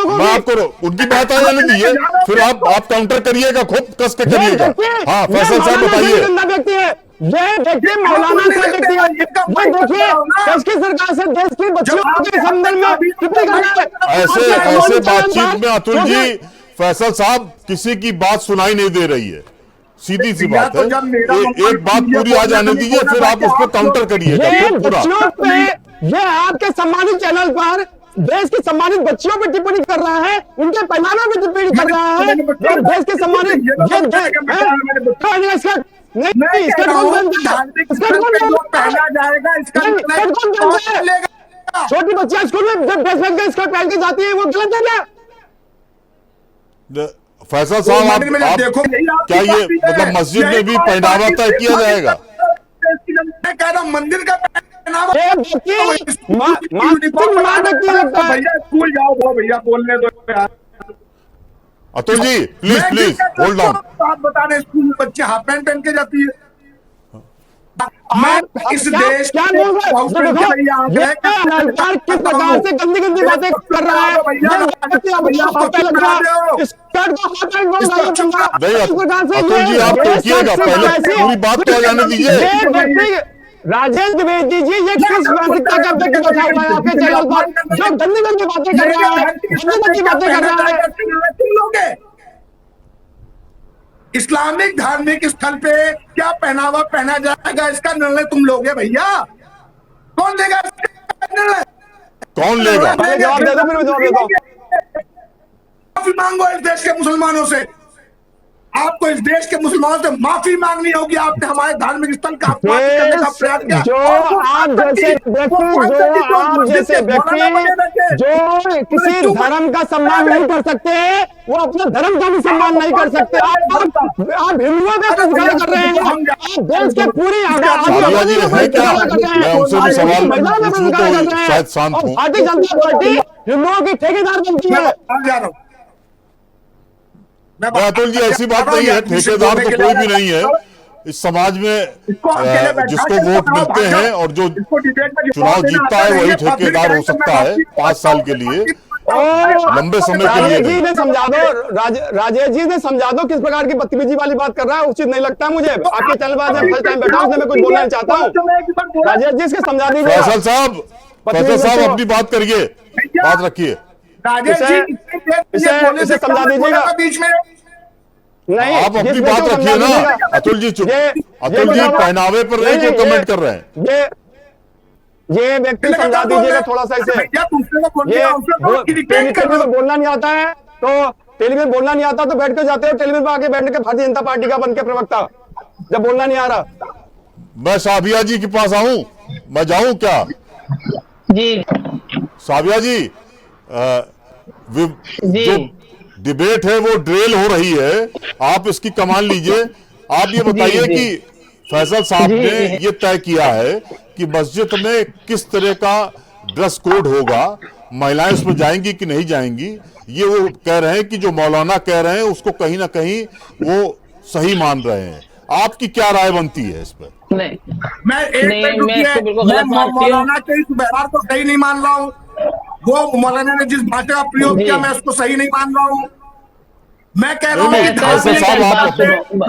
मैं आपको उनकी बात आ जाने दीजिए, फिर आप काउंटर करिएगा, खूब कस के करिएगा। हाँ फैसल साहब बताइए। ये व्यक्ति मौलाना का व्यक्ति है। देखिए देश की सरकार से देश की बच्चियों के संदर्भ में टिप्पणी कर रहा है। ऐसे बातचीत में अतुल जी, फैसल साहब किसी की बात सुनाई नहीं दे रही है, सीधी सी बात है। एक बात पूरी आ जाने दीजिए, फिर आप उस पर काउंटर करिएगा। ये आपके सम्मानित चैनल पर देश की सम्मानित बच्चियों पर टिप्पणी कर रहा है, उनके पहनावे पर टिप्पणी कर रहा है। देश के सम्मानित छोटी बच्चियां स्कूल में जब ड्रेस पहन के स्कर्ट पहन के जाती है, वो गलत है क्या? फैसल साहब आप क्या ये मतलब मस्जिद में भी पहनावा तय किया जाएगा? मैं कह रहा हूं मंदिर का पहनावा भैया स्कूल जाओ भैया बोलने दो। Atul ji please hold on. आप बता रहे स्कूल में बच्चे हाफ पैंट पहन के जाती है। मैं इस देश क्या बोल रहे हैं? किस प्रकार से गंदी गंदी बातें कर रहा है। अतुल जी आप टोकिएगा, पहले पूरी बात तो आ जाने दीजिए। राजेंद्र द्विवेदी जी ये किस मानसिकता का व्यक्ति बैठा हुआ है आपके चैनल पर, जो गंदी गंदी बातें कर रहा है, गंदी बातें कर रहा है। इस्लामिक धार्मिक स्थल पे क्या पहनावा पहना जाएगा, इसका निर्णय तुम लोगे भैया? कौन लेगा निर्णय? कौन लेगा? जवाब दे दो, फिर मैं जवाब देता हूं। माफी मांगो इस देश के मुसलमानों से। आपको इस देश के मुसलमानों से माफी मांगनी होगी। आपने हमारे धार्मिक स्थल का अपमान करने का प्रयास किया। जो आप जैसे व्यक्ति जो किसी धर्म का सम्मान नहीं कर सकते हैं, वो अपने धर्म का भी सम्मान नहीं कर सकते। आप हिंदुओं का तस्करा कर रहे हैं, आप देश के पूरी साबिया जी है क्या? मैं उनसे भी सवाल पूछ लूं तो शायद शांत हूं। भारतीय जनता पार्टी हिंदुओं की ठेकेदार बनती है। अतुल जी, ऐसी बात नहीं है, ठेकेदार तो कोई भी नहीं है इस समाज में। जिसको वोट मिलते हैं और जो चुनाव जीतता है वही ठेकेदार हो सकता है 5 साल के लिए, लंबे समय के लिए। राजेश जी ने समझा दो, राजेश जी ने समझा दो किस प्रकार की बदतमीजी वाली बात कर रहा है, उचित नहीं लगता मुझे। आपके चैनल पर फर्स्ट टाइम बैठा हूं, इसलिए मैं कुछ बोलना चाहता हूँ। राजेश जी इसके समझा दीजिए। फैसल साहब अपनी बात करिए, बात रखिए। इसे समझा दीजिएगा बीच में। नहीं, आप अपनी बात रखिए ना। अतुल जी चुप। अतुल जी पहनावे पर नहीं क्यों कमेंट कर रहे हैं? ये व्यक्ति समझा दीजिएगा थोड़ा सा इसे। टेलीविजन में बोलना नहीं आता है तो टेलीविजन बोलना नहीं आता तो बैठ के जाते हो टेलीविजन पर आके बैठने के भारतीय जनता पार्टी का बन के प्रवक्ता, जब बोलना नहीं आ रहा। मैं साबिया जी के पास आऊं, मैं जाऊं क्या? जी साबिया जी, जो डिबेट है वो ड्रिल हो रही है, आप इसकी कमान लीजिए। आप ये बताइए कि फैसल साहब ने ये तय किया है कि मस्जिद में किस तरह का ड्रेस कोड होगा, महिलाएं उसमें जाएंगी कि नहीं जाएंगी। ये वो कह रहे हैं कि जो मौलाना कह रहे हैं उसको कहीं ना कहीं वो सही मान रहे हैं। आपकी क्या राय बनती है इस पर? नहीं, मैं मौलाना के इस व्यवहार को सही नहीं मान रहा हूँ। वो मौलाना ने जिस भाषा का प्रयोग किया मैं उसको सही नहीं मान रहा हूँ। मैं कह रहा हूँ कि साहब आप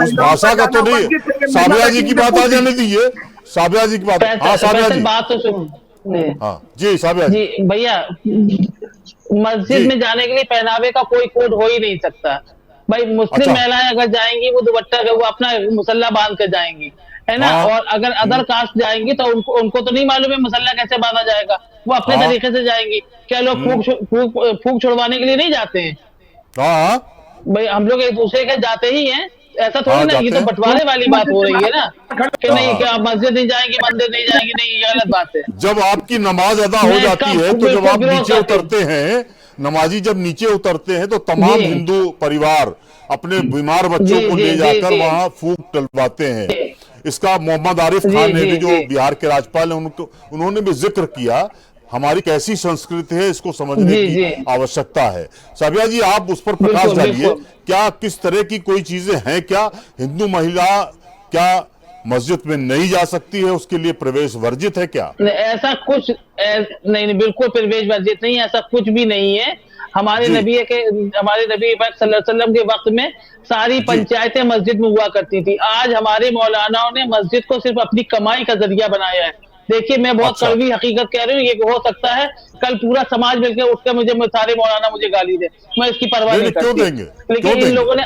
उस भाषा का तो नहीं, साबिया जी की बात आ जाने दीजिए। साबिया जी की बात, हाँ साबिया जी बात तो सुनो। हाँ जी साबिया जी। भैया, मस्जिद में जाने के लिए पहनावे का कोई कोड हो ही नहीं सकता भाई। मुस्लिम महिलाएं अगर जाएंगी वो दुपट्टा वो अपना मुसल्ला बांध कर जाएंगी, है ना। और अगर अदर कास्ट जाएंगी तो उनको तो नहीं मालूम है मुसल्ला कैसे बांधा जाएगा, वो अपने तरीके से जाएंगी। क्या लोग फूक छुड़वाने के लिए नहीं जाते हैं? हाँ भाई हम लोग एक दूसरे के जाते ही हैं, ऐसा थोड़ी ना। ये तो बंटवारे वाली बात हो रही है ना कि नहीं, क्या मस्जिद नहीं जाएंगे, मंदिर नहीं जाएंगे, नहीं, ये गलत बात है। जब आपकी नमाज अदा हो जाती है तो जब आप नीचे उतरते हैं, नमाजी जब नीचे उतरते हैं तो तमाम हिंदू परिवार अपने बीमार बच्चों को ले जाकर वहां फूक टलवाते हैं। इसका मोहम्मद आरिफ खान ने भी, जो बिहार के राज्यपाल हैं, उन्होंने भी जिक्र किया। हमारी कैसी संस्कृति है इसको समझने की आवश्यकता है। साबिया जी आप उस पर प्रकाश डालिए। क्या किस तरह की कोई चीजें हैं? क्या हिंदू महिला क्या मस्जिद में नहीं जा सकती है, उसके लिए प्रवेश वर्जित है क्या? ऐसा कुछ नहीं, बिल्कुल प्रवेश वर्जित नहीं, ऐसा कुछ भी नहीं है। हमारे नबी सल्लल्लाहु अलैहि वसल्लम के वक्त में सारी पंचायतें मस्जिद में हुआ करती थी। आज हमारे मौलानाओं ने मस्जिद को सिर्फ अपनी कमाई का जरिया बनाया है। देखिए, मैं बहुत कड़वी हकीकत कह रही हूँ, ये हो सकता है कल पूरा समाज मिलकर उठकर मुझे सारे मौलाना मुझे गाली दे, मैं इसकी परवाह नहीं करती। लेकिन इन लोगों ने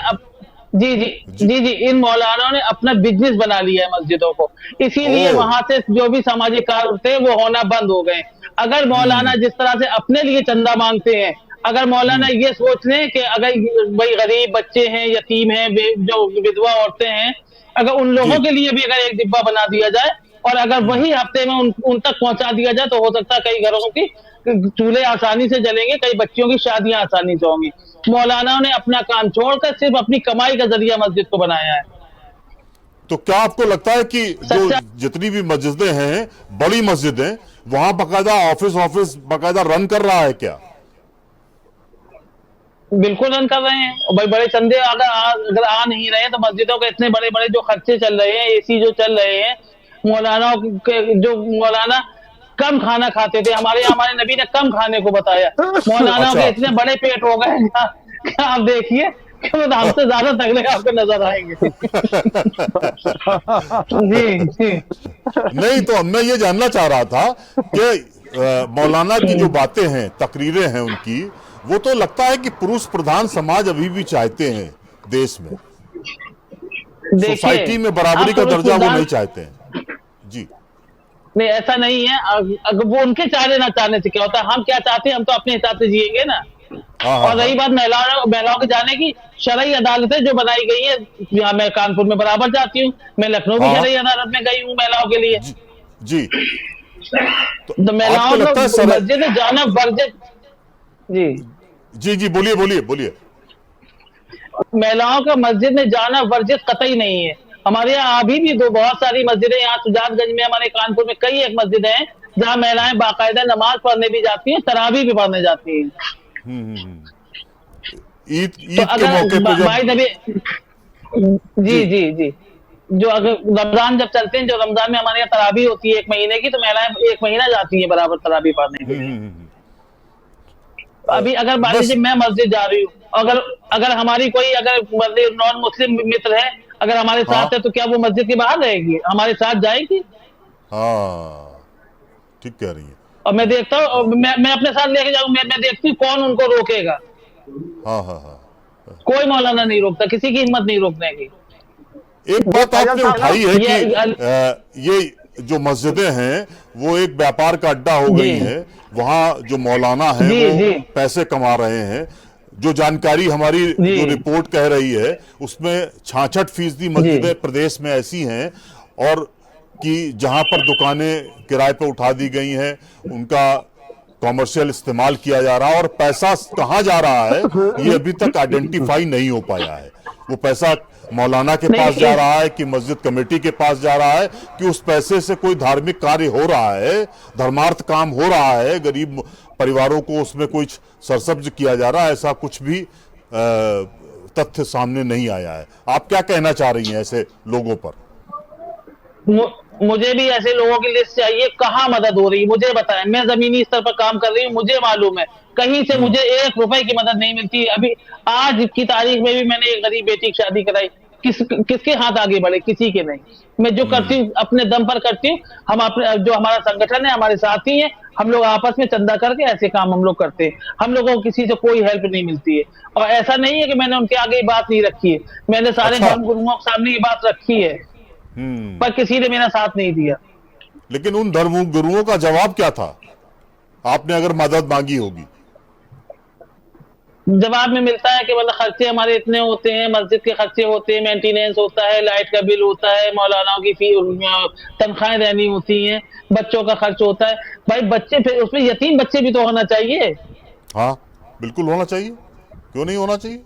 जी इन मौलानाओं ने अपना बिजनेस बना लिया है मस्जिदों को, इसीलिए वहां से जो भी सामाजिक कार्य थे वो होना बंद हो गए। अगर मौलाना जिस तरह से अपने लिए चंदा मांगते हैं, अगर मौलाना ये सोच लें कि अगर भाई गरीब बच्चे हैं, यतीम हैं, जो विधवा औरतें हैं, अगर उन लोगों के लिए भी अगर एक डिब्बा बना दिया जाए और अगर वही हफ्ते में उन तक पहुंचा दिया जाए, तो हो सकता है कई घरों की चूल्हे आसानी से जलेंगे, कई बच्चियों की शादियां आसानी से होंगी। मौलानाओं ने अपना काम छोड़कर सिर्फ अपनी कमाई का जरिया मस्जिद को बनाया है। तो क्या आपको लगता है कि जो जितनी भी मस्जिदें हैं, बड़ी मस्जिदें, वहां बाकायदा ऑफिस बाकायदा रन कर रहा है क्या? बिल्कुल रन कर रहे हैं। और भाई बड़े चंदे अगर आ नहीं रहे तो मस्जिदों के इतने बड़े बड़े जो खर्चे चल रहे हैं, एसी जो चल रहे हैं, मौलाना कम खाना खाते थे, हमारे नबी ने कम खाने को बताया। मौलाना के इतने बड़े पेट हो गए क्या आप देखिए कि वो हमसे ज्यादा तगड़े आपको नजर आएंगे। जी नहीं, तो मैं ये जानना चाह रहा था कि मौलाना की जो बातें हैं, तकरीरें हैं उनकी, वो तो लगता है कि पुरुष प्रधान समाज अभी भी चाहते हैं देश में, सोसाइटी में बराबरी का दर्जा वो नहीं चाहते हैं। जी नहीं, ऐसा नहीं है। अगर वो उनके चाहने ना चाहने से क्या होता है, हम क्या चाहते हैं, हम तो अपने हिसाब से जिएंगे ना। हाँ हाँ और रही बात महिलाओं के जाने की, शरई अदालतें जो बनाई गई है, यहाँ मैं कानपुर में बराबर जाती हूँ, मैं लखनऊ भी हाँ हाँ, शरई अदालत में गई हूँ महिलाओं के लिए। जी जी। तो तो आपको महिलाओं लगता है को सर? मस्जिद में जाना वर्जित। जी। जी जी, बोलिए बोलिए बोलिए। महिलाओं का मस्जिद में जाना वर्जित कतई नहीं है। हमारे यहाँ अभी भी दो बहुत सारी मस्जिदें, यहाँ सुजातगंज में, हमारे कानपुर में कई एक मस्जिद हैं जहाँ महिलाएं बाकायदा नमाज पढ़ने भी जाती हैं, तरावी भी पढ़ने जाती हैं। ईद तो ईद के अगर मौके पे भाई जब, नबी, जी जी जी जी, जो अगर रमजान जब चलते हैं, जो रमजान में हमारे यहाँ तरावी होती है 1 महीने की, तो महिलाएं 1 महीना जाती है बराबर तरावी पढ़ने के लिए। अभी अगर मान बस, लीजिए मैं मस्जिद जा रही हूँ, अगर अगर हमारी कोई अगर मस्जिद नॉन मुस्लिम मित्र है, अगर हमारे साथ हाँ है, तो क्या वो मस्जिद के बाहर रहेगी, हमारे साथ जाएगी? हाँ, ठीक कह रही हैं। और मैं देखता हूँ, और मैं अपने साथ लेके जाऊँ, मैं देखती हूँ कौन उनको रोकेगा। हाँ हाँ हाँ। कोई मौलाना नहीं रोकता, किसी की हिम्मत नहीं रोकने की। एक ये बात फैजल आपने साहब ना, उठाई है कि ये ये जो मस्जिदें हैं वो एक व्यापार का अड्डा हो जी गई हैं। वहाँ जो मौलाना हैं जी वो जी पैसे कमा रहे हैं। जो जानकारी हमारी, जी जो रिपोर्ट कह रही है, उसमें 66% जी मस्जिदें प्रदेश में ऐसी हैं, और कि जहां पर दुकानें किराए पर उठा दी गई हैं, उनका कॉमर्शियल इस्तेमाल किया जा रहा है, और पैसा कहाँ जा रहा है ये अभी तक आइडेंटिफाई नहीं हो पाया है। वो पैसा मौलाना के नहीं पास जा इस, रहा है कि मस्जिद कमेटी के पास जा रहा है, कि उस पैसे से कोई धार्मिक कार्य हो रहा है, धर्मार्थ काम हो रहा है, गरीब परिवारों को उसमें कुछ सरसब्ज किया जा रहा है, ऐसा कुछ भी तथ्य सामने नहीं आया है। आप क्या कहना चाह रही हैं ऐसे लोगों पर? मुझे भी ऐसे लोगों की लिस्ट चाहिए, कहाँ मदद हो रही है मुझे बताएं। मैं जमीनी स्तर पर काम कर रही हूँ, मुझे मालूम है कहीं से मुझे 1 रुपए की मदद नहीं मिलती। अभी आज की तारीख में भी मैंने एक गरीब बेटी की शादी कराई, किसके हाथ आगे बढ़े? किसी के नहीं। मैं जो करती हूँ अपने दम पर करती हूँ। हम अपने जो हमारा संगठन है, हमारे साथी हैं, हम लोग आपस में चंदा करके ऐसे काम हम लोग करते हैं। हम लोगों को किसी से कोई हेल्प नहीं मिलती है। और ऐसा नहीं है कि मैंने उनके आगे ये बात नहीं रखी है, मैंने सारे अच्छा, धर्म गुरुओं के सामने ये बात रखी है, पर किसी ने मेरा साथ नहीं दिया। लेकिन उन धर्म गुरुओं का जवाब क्या था, आपने अगर मदद मांगी होगी? जवाब में मिलता है कि मतलब खर्चे हमारे इतने होते हैं, मस्जिद के खर्चे होते हैं, मेंटेनेंस होता है, लाइट का बिल होता है, मौलानाओं की फी तनख्वाहें देनी होती हैं, बच्चों का खर्च होता है। भाई बच्चे, फिर उसमें यतीम बच्चे भी तो होना चाहिए। हाँ, बिल्कुल होना चाहिए, क्यों नहीं होना चाहिए,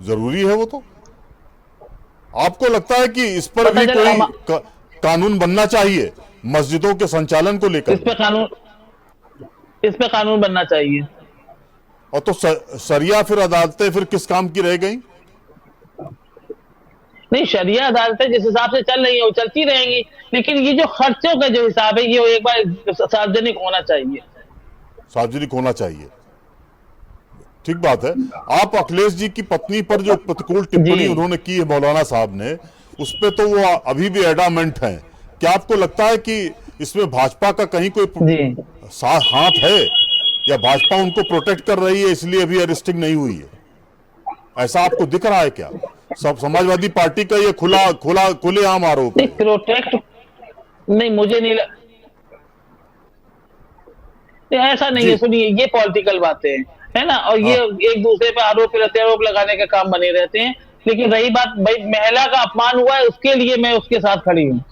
जरूरी है वो तो। आपको लगता है कि इस पर पता भी चला कोई कानून बनना चाहिए मस्जिदों के संचालन को लेकर? इस पे कानून इस पे कानून बनना चाहिए। और तो सरिया फिर अदालतें फिर किस काम की रह गई? नहीं, शरिया अदालतें जिस हिसाब से चल रही है वो चलती रहेंगी, लेकिन ये जो खर्चों का जो हिसाब है ये एक बार सार्वजनिक होना चाहिए। सार्वजनिक होना चाहिए, ठीक बात है। आप अखिलेश जी की पत्नी पर जो प्रतिकूल टिप्पणी जी उन्होंने की है मौलाना साहब ने, उस पर तो वो अभी भी एडामेंट हैं। क्या आपको लगता है कि इसमें भाजपा का कहीं कोई जी हाथ है, या भाजपा उनको प्रोटेक्ट कर रही है इसलिए अभी अरेस्टिंग नहीं हुई है? ऐसा आपको दिख रहा है क्या? सब समाजवादी पार्टी का ये खुलेआम आरोप है। नहीं, प्रोटेक्ट नहीं, मुझे नहीं नहीं, ऐसा नहीं जी है। सुनिए, ये पॉलिटिकल बातें हैं, है ना, और ये हाँ, एक दूसरे पे आरोप प्रत्यारोप लगाने के काम बने रहते हैं। लेकिन रही बात, भाई महिला का अपमान हुआ है, उसके लिए मैं उसके साथ खड़ी हूँ।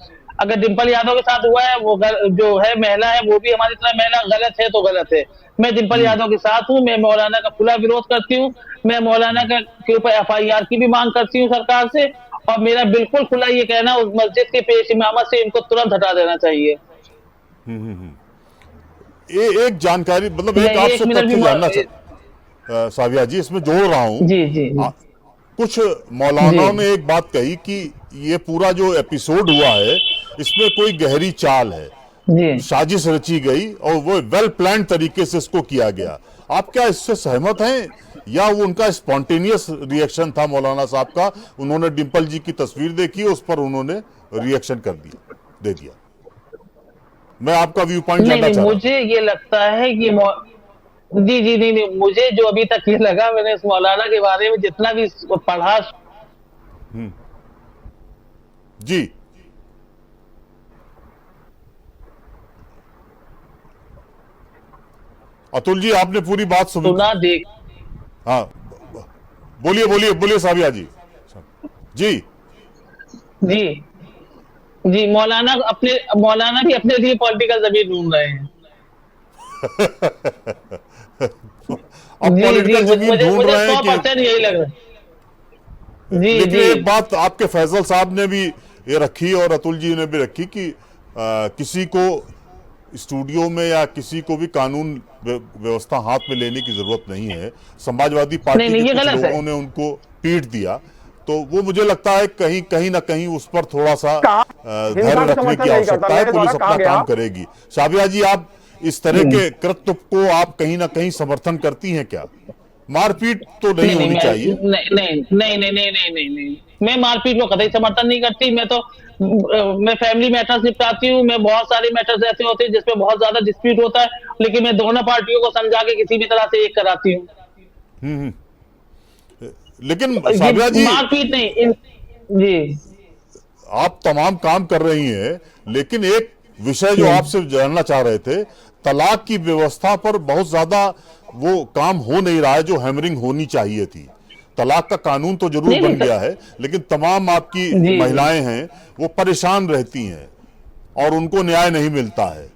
अगर डिम्पल यादव के साथ हुआ है, वो जो है महिला है, वो भी हमारी तरह महिला, गलत है तो गलत है। मैं डिम्पल यादव के साथ हूँ, मैं मौलाना का खुला विरोध करती हूँ। मैं मौलाना के ऊपर FIR की भी मांग करती हूँ सरकार से। और मेरा बिल्कुल खुला ये कहना, उस मस्जिद के पेश इमामत से इनको तुरंत हटा देना चाहिए। एक जानकारी, मतलब एक मैं एक आपसे मिनट भी तथ्य जानना साविया जी, इसमें जोड़ रहा हूं। जी जी जी कुछ जी मौलानाओं ने एक बात कही कि ये पूरा जो एपिसोड हुआ है इसमें कोई गहरी चाल है, जी साजिश रची गई, और वो वेल प्लान तरीके से इसको किया गया। आप क्या इससे सहमत हैं, या वो उनका स्पॉन्टेनियस रिएक्शन था मौलाना साहब का? उन्होंने डिम्पल जी की तस्वीर देखी, उस पर उन्होंने रिएक्शन दे दिया। मैं आपका व्यू पॉइंट नहीं जानना नहीं, चाह रहा मुझे ये लगता है कि जी जी, नहीं नहीं, मुझे जो अभी तक ये लगा, मैंने इस मौलाना के बारे में जितना भी पढ़ा। हूं। जी, अतुल जी, आपने पूरी बात सुनी? सुना देख। हाँ, बोलिए बोलिए बोलिए साबिया जी। जी जी जी, मौलाना भी अपने लिए पॉलिटिकल जमीन ढूंढ रहे हैं। अब जी जी, पॉलिटिकल जमीन मुझे ढूंढ मुझे रहे हैं कि 100% यही लग रहा है। जी लेकिन जी एक बात आपके फैजल साहब ने भी ये रखी और अतुल जी ने भी रखी कि किसी को स्टूडियो में या किसी को भी कानून व्यवस्था हाथ में लेने की जरूरत नहीं है। समाजवादी पार्टी नहीं, के ये कुछ गलत है। लोगों ने उनको पीट दिया, तो वो मुझे लगता है कहीं ना कहीं उस पर थोड़ा सा हिंसा धैर्य का रखने समर्थन की नहीं आवश्यकता करता। है। मेरे द्वारा पुलिस कहा अपना गया, काम करेगी। साबिया जी, आप इस तरह के कृत्य को आप कहीं ना कहीं समर्थन करती हैं क्या? मारपीट तो नहीं नहीं नहीं, होनी मैं चाहिए। नहीं नहीं नहीं नहीं नहीं नहीं नहीं नहीं, मैं मारपीट को कतई समर्थन नहीं करती। मैं फैमिली मैटर्स निपटाती हूँ। मैं बहुत सारे मैटर्स ऐसे होते हैं जिसमें बहुत ज्यादा डिस्प्यूट होता है, लेकिन मैं दोनों पार्टियों को समझा के किसी भी तरह से एक कराती हूँ। लेकिन ये साबिया जी, मारपीट नहीं जी आप तमाम काम कर रही हैं, लेकिन एक विषय जो आपसे जानना चाह रहे थे, तलाक की व्यवस्था पर बहुत ज्यादा वो काम हो नहीं रहा है जो हैमरिंग होनी चाहिए थी। तलाक का कानून तो जरूर नहीं बन नहीं गया है, लेकिन तमाम आपकी जी महिलाएं हैं वो परेशान रहती हैं और उनको न्याय नहीं मिलता है।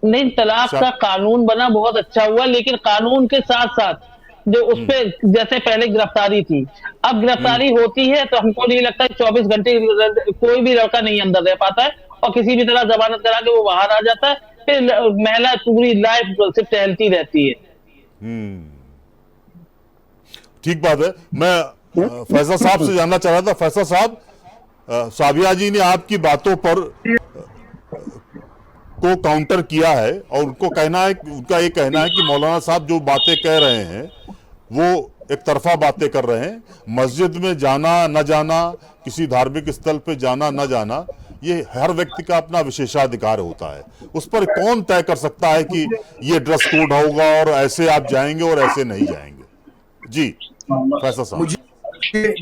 नहीं, तलाक का कानून बना बहुत अच्छा हुआ, लेकिन कानून के साथ साथ जो उस पे जैसे पहले गिरफ्तारी थी, अब गिरफ्तारी होती है तो हमको नहीं लगता 24 घंटे कोई भी लड़का नहीं अंदर रह पाता है, और किसी भी तरह जमानत करा के वो बाहर आ जाता है। फिर महिला पूरी लाइफ सिर्फ टहलती रहती है। ठीक बात है। मैं फैसल साहब से जानना चाह रहा था। फैसल साहब, साबिया जी ने आपकी बातों पर को काउंटर किया है और उनका ये कहना है कि मौलाना साहब जो बातें कह रहे हैं वो एक तरफा बातें कर रहे हैं। मस्जिद में जाना न जाना, किसी धार्मिक स्थल पे जाना न जाना, ये हर व्यक्ति का अपना विशेषाधिकार होता है। उस पर कौन तय कर सकता है कि ये ड्रेस कोड होगा और ऐसे आप जाएंगे और ऐसे नहीं जाएंगे? जी फैसल साहब। मुझे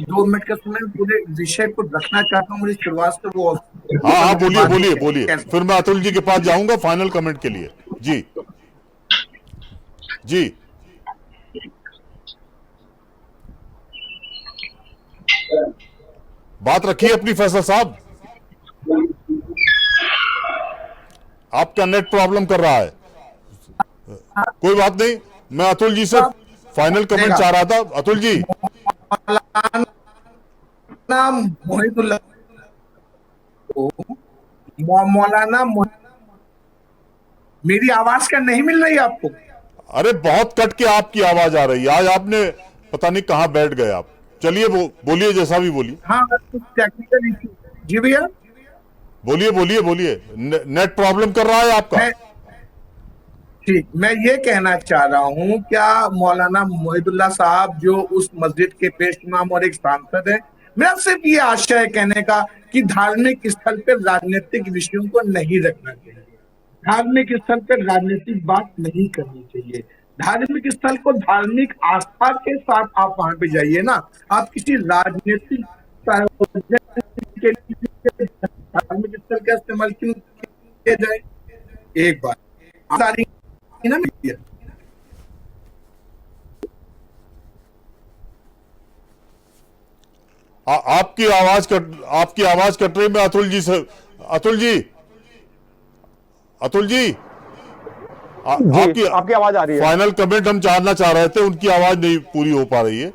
2 मिनट का समय, पूरे विषय को रखना चाहता हूँ। मुझे शुरुआत से वो हाँ बोलिए बोलिए बोलिए, फिर मैं अतुल जी के पास जाऊंगा फाइनल कमेंट के लिए। जी जी बात रखिए अपनी फैसल साहब। आपका नेट प्रॉब्लम कर रहा है, कोई बात नहीं। मैं अतुल जी से फाइनल कमेंट चाह रहा था। अतुल जी, मौलाना मेरी आवाज का नहीं मिल रही आपको? अरे बहुत कट के आपकी आवाज आ रही है। आज आपने पता नहीं कहां बैठ गए आप। चलिए बोलिए, जैसा भी बोलिए। हाँ, कुछ टेक्निकल इशू। जी भैया बोलिए बोलिए बोलिए। नेट प्रॉब्लम कर रहा है आपका? ठीक, मैं ये कहना चाह रहा हूँ, क्या मौलाना मोहिदुल्लाह साहब जो उस मस्जिद के पेश इमाम और एक सांसद है, मेरा सिर्फ ये आशय है कहने का कि धार्मिक स्थल पर राजनीतिक विषयों को नहीं रखना चाहिए। धार्मिक स्थल पर राजनीतिक बात नहीं करनी चाहिए। धार्मिक स्थल को धार्मिक आस्था के साथ आप वहां पे जाइए ना। आप किसी राजनीतिक के लिए धार्मिक स्थल का इस्तेमाल क्यों किया जाए? एक बात ना मिलिए। आपकी आवाज कट रही। मैं अतुल जी से, अतुल जी आपकी आवाज आ रही है। फाइनल कमेंट हम जानना चाह रहे थे, उनकी आवाज नहीं पूरी हो पा रही है।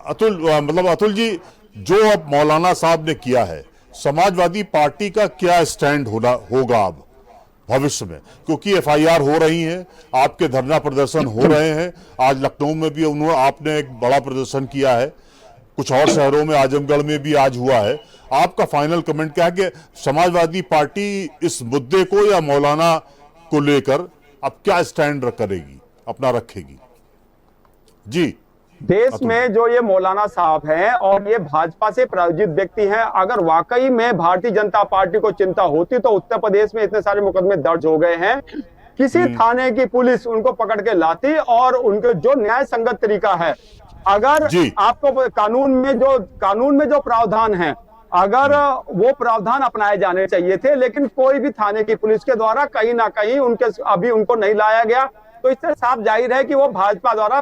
अतुल जी, जो अब मौलाना साहब ने किया है, समाजवादी पार्टी का क्या स्टैंड होगा अब भविष्य में? क्योंकि एफआईआर हो रही हैं, आपके धरना प्रदर्शन हो रहे हैं। आज लखनऊ में भी आपने एक बड़ा प्रदर्शन किया है, कुछ और शहरों में, आजमगढ़ में भी आज हुआ है। आपका फाइनल कमेंट क्या है कि समाजवादी पार्टी इस मुद्दे को या मौलाना को लेकर अब क्या स्टैंड करेगी, अपना रखेगी? जी, देश में जो ये मौलाना साहब हैं और ये भाजपा से प्रायोजित व्यक्ति हैं, अगर वाकई में भारतीय जनता पार्टी को चिंता होती तो उत्तर प्रदेश में इतने सारे मुकदमे दर्ज हो गए हैं। किसी थाने की पुलिस उनको पकड़ के लाती और उनके जो न्याय संगत तरीका है, अगर आपको कानून में जो प्रावधान है अगर वो प्रावधान अपनाए जाने चाहिए थे, लेकिन कोई भी थाने की पुलिस के द्वारा कहीं ना कहीं अभी उनको नहीं लाया गया। तो इससे साफ जाहिर है कि वो भाजपा द्वारा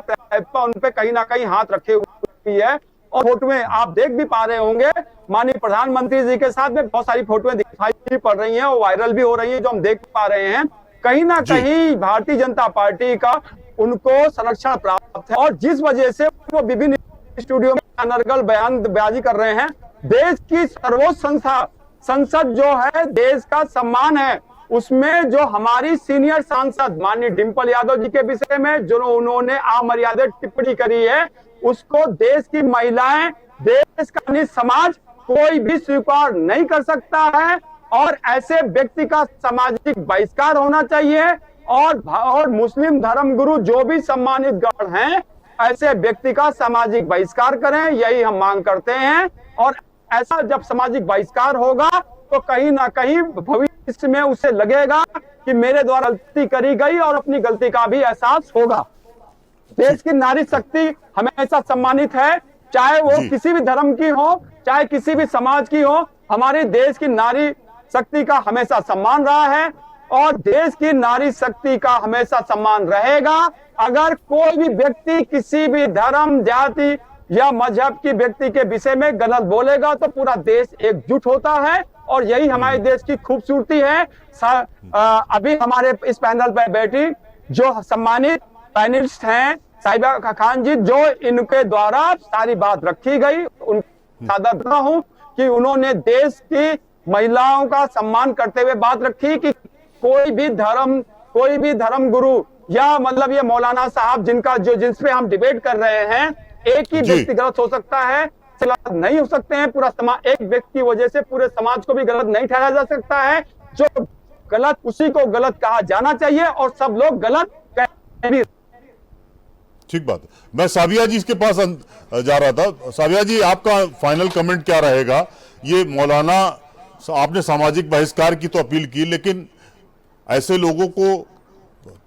उन पे कहीं ना कहीं हाथ रखे हुई है। और फोटोएं आप देख भी पा रहे होंगे, माननीय प्रधानमंत्री जी के साथ में बहुत सारी फोटोएं दिखाई पड़ रही हैं और वायरल भी हो रही हैं, जो हम देख पा रहे हैं। कहीं ना कहीं भारतीय जनता पार्टी का उनको संरक्षण प्राप्त है, और जिस वजह से वो विभिन्न स्टूडियो में अनर्गल बयानबाजी कर रहे हैं। देश की सर्वोच्च संस्था संसद जो है, देश का सम्मान है, उसमें जो हमारी सीनियर सांसद माननीय डिंपल यादव जी के विषय में जो उन्होंने अमर्यादित टिप्पणी करी है, उसको देश की महिलाएं, देश का समाज कोई भी स्वीकार नहीं कर सकता है। और ऐसे व्यक्ति का सामाजिक बहिष्कार होना चाहिए। और मुस्लिम धर्मगुरु जो भी सम्मानित गण हैं, ऐसे व्यक्ति का सामाजिक बहिष्कार करें, यही हम मांग करते हैं। और ऐसा जब सामाजिक बहिष्कार होगा तो कहीं ना कहीं भविष्य में उसे लगेगा कि मेरे द्वारा गलती करी गई, और अपनी गलती का भी एहसास होगा। देश की नारी शक्ति हमेशा सम्मानित है, चाहे वो किसी भी धर्म की हो, चाहे किसी भी समाज की हो। हमारे देश की नारी शक्ति का हमेशा सम्मान रहा है, और देश की नारी शक्ति का हमेशा सम्मान रहेगा। अगर कोई भी व्यक्ति किसी भी धर्म, जाति या मजहब की व्यक्ति के विषय में गलत बोलेगा तो पूरा देश एकजुट होता है, और यही हमारे देश की खूबसूरती है। अभी हमारे इस पैनल पर बैठी जो सम्मानित पैनलिस्ट हैं साहिबा खान जी, जो इनके द्वारा सारी बात रखी गई, उनका आदर हूं कि उन्होंने देश की महिलाओं का सम्मान करते हुए बात रखी कि कोई भी धर्म गुरु या मतलब ये मौलाना साहब जिस पे हम डिबेट कर रहे हैं, एक ही व्यक्ति गलत हो सकता है, गलत नहीं हो सकते हैं पूरा समाज। एक व्यक्ति की वजह से पूरे समाज को भी गलत नहीं ठहराया जा सकता है। जो गलत, उसी को गलत कहा जाना चाहिए, और सब लोग गलत कह भी। ठीक बात है। मैं साबिया जी के पास जा रहा था। साबिया जी, आपका फाइनल कमेंट क्या रहेगा? ये मौलाना, आपने सामाजिक बहिष्कार की तो अपील की, लेकिन ऐसे लोगों को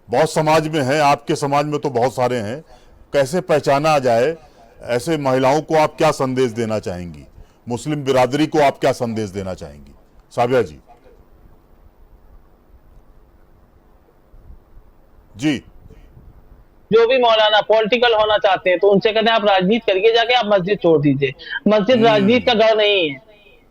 बहुत समाज में है, आपके समाज में तो बहुत सारे हैं, कैसे पहचाना जाए? ऐसे महिलाओं को आप क्या संदेश देना चाहेंगी? मुस्लिम बिरादरी को आप क्या संदेश देना चाहेंगी? साबिया जी। जी, जो भी मौलाना पॉलिटिकल होना चाहते हैं तो उनसे कहते हैं आप राजनीति करके जाके आप मस्जिद छोड़ दीजिए। मस्जिद राजनीति का घर नहीं है,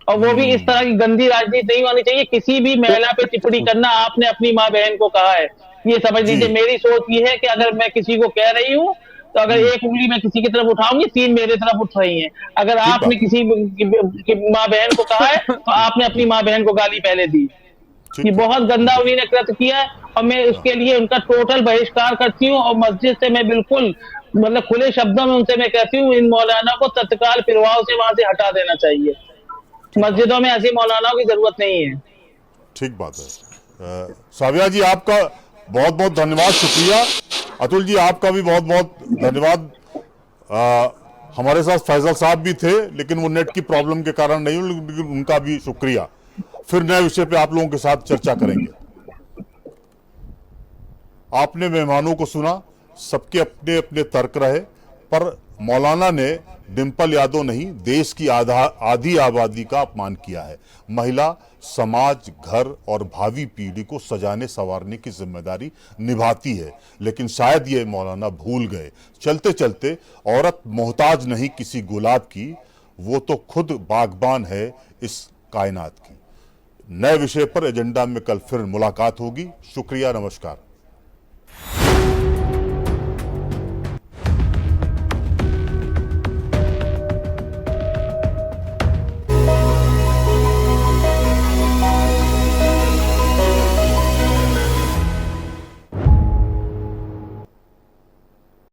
और वो भी इस तरह की गंदी राजनीति नहीं होनी चाहिए। किसी भी महिला पे टिप्पणी करना, आपने अपनी माँ बहन को कहा है, ये समझ लीजिए। मेरी सोच ये है कि अगर मैं किसी को कह रही हूँ तो अगर एक उंगली मैं किसी की तरफ उठाऊंगी, 3 मेरे तरफ उठ रही हैं। अगर आपने किसी की माँ बहन को कहा है तो आपने अपनी माँ बहन को गाली पहले दी। ये बहुत गंदा उन्होंने कृत्य किया है, और मैं उसके लिए उनका टोटल बहिष्कार करती हूँ। और मस्जिद से मैं बिल्कुल मतलब खुले शब्दों में उनसे मैं कहती हूँ, इन मौलाना को तत्काल प्रभाव से वहां से हटा देना चाहिए। मस्जिदों में ऐसे मौलानाओं की जरूरत नहीं है। ठीक बात है। साबिया जी, आपका बहुत बहुत धन्यवाद, शुक्रिया। अतुल जी, आपका भी बहुत बहुत धन्यवाद। हमारे साथ फैजल साहब भी थे, लेकिन वो नेट की प्रॉब्लम के कारण नहीं हुई, लेकिन उनका भी शुक्रिया। फिर नए विषय पे आप लोगों के साथ चर्चा करेंगे। आपने मेहमानों को सुना, सबके अपने अपने तर्क रहे, पर मौलाना ने डिंपल यादव नहीं, देश की आधी आबादी का अपमान किया है। महिला, समाज, घर और भावी पीढ़ी को सजाने संवारने की जिम्मेदारी निभाती है, लेकिन शायद ये मौलाना भूल गए। चलते चलते औरत मोहताज नहीं किसी गुलाब की, वो तो खुद बागबान है इस कायनात की। नए विषय पर एजेंडा में कल फिर मुलाकात होगी। शुक्रिया, नमस्कार।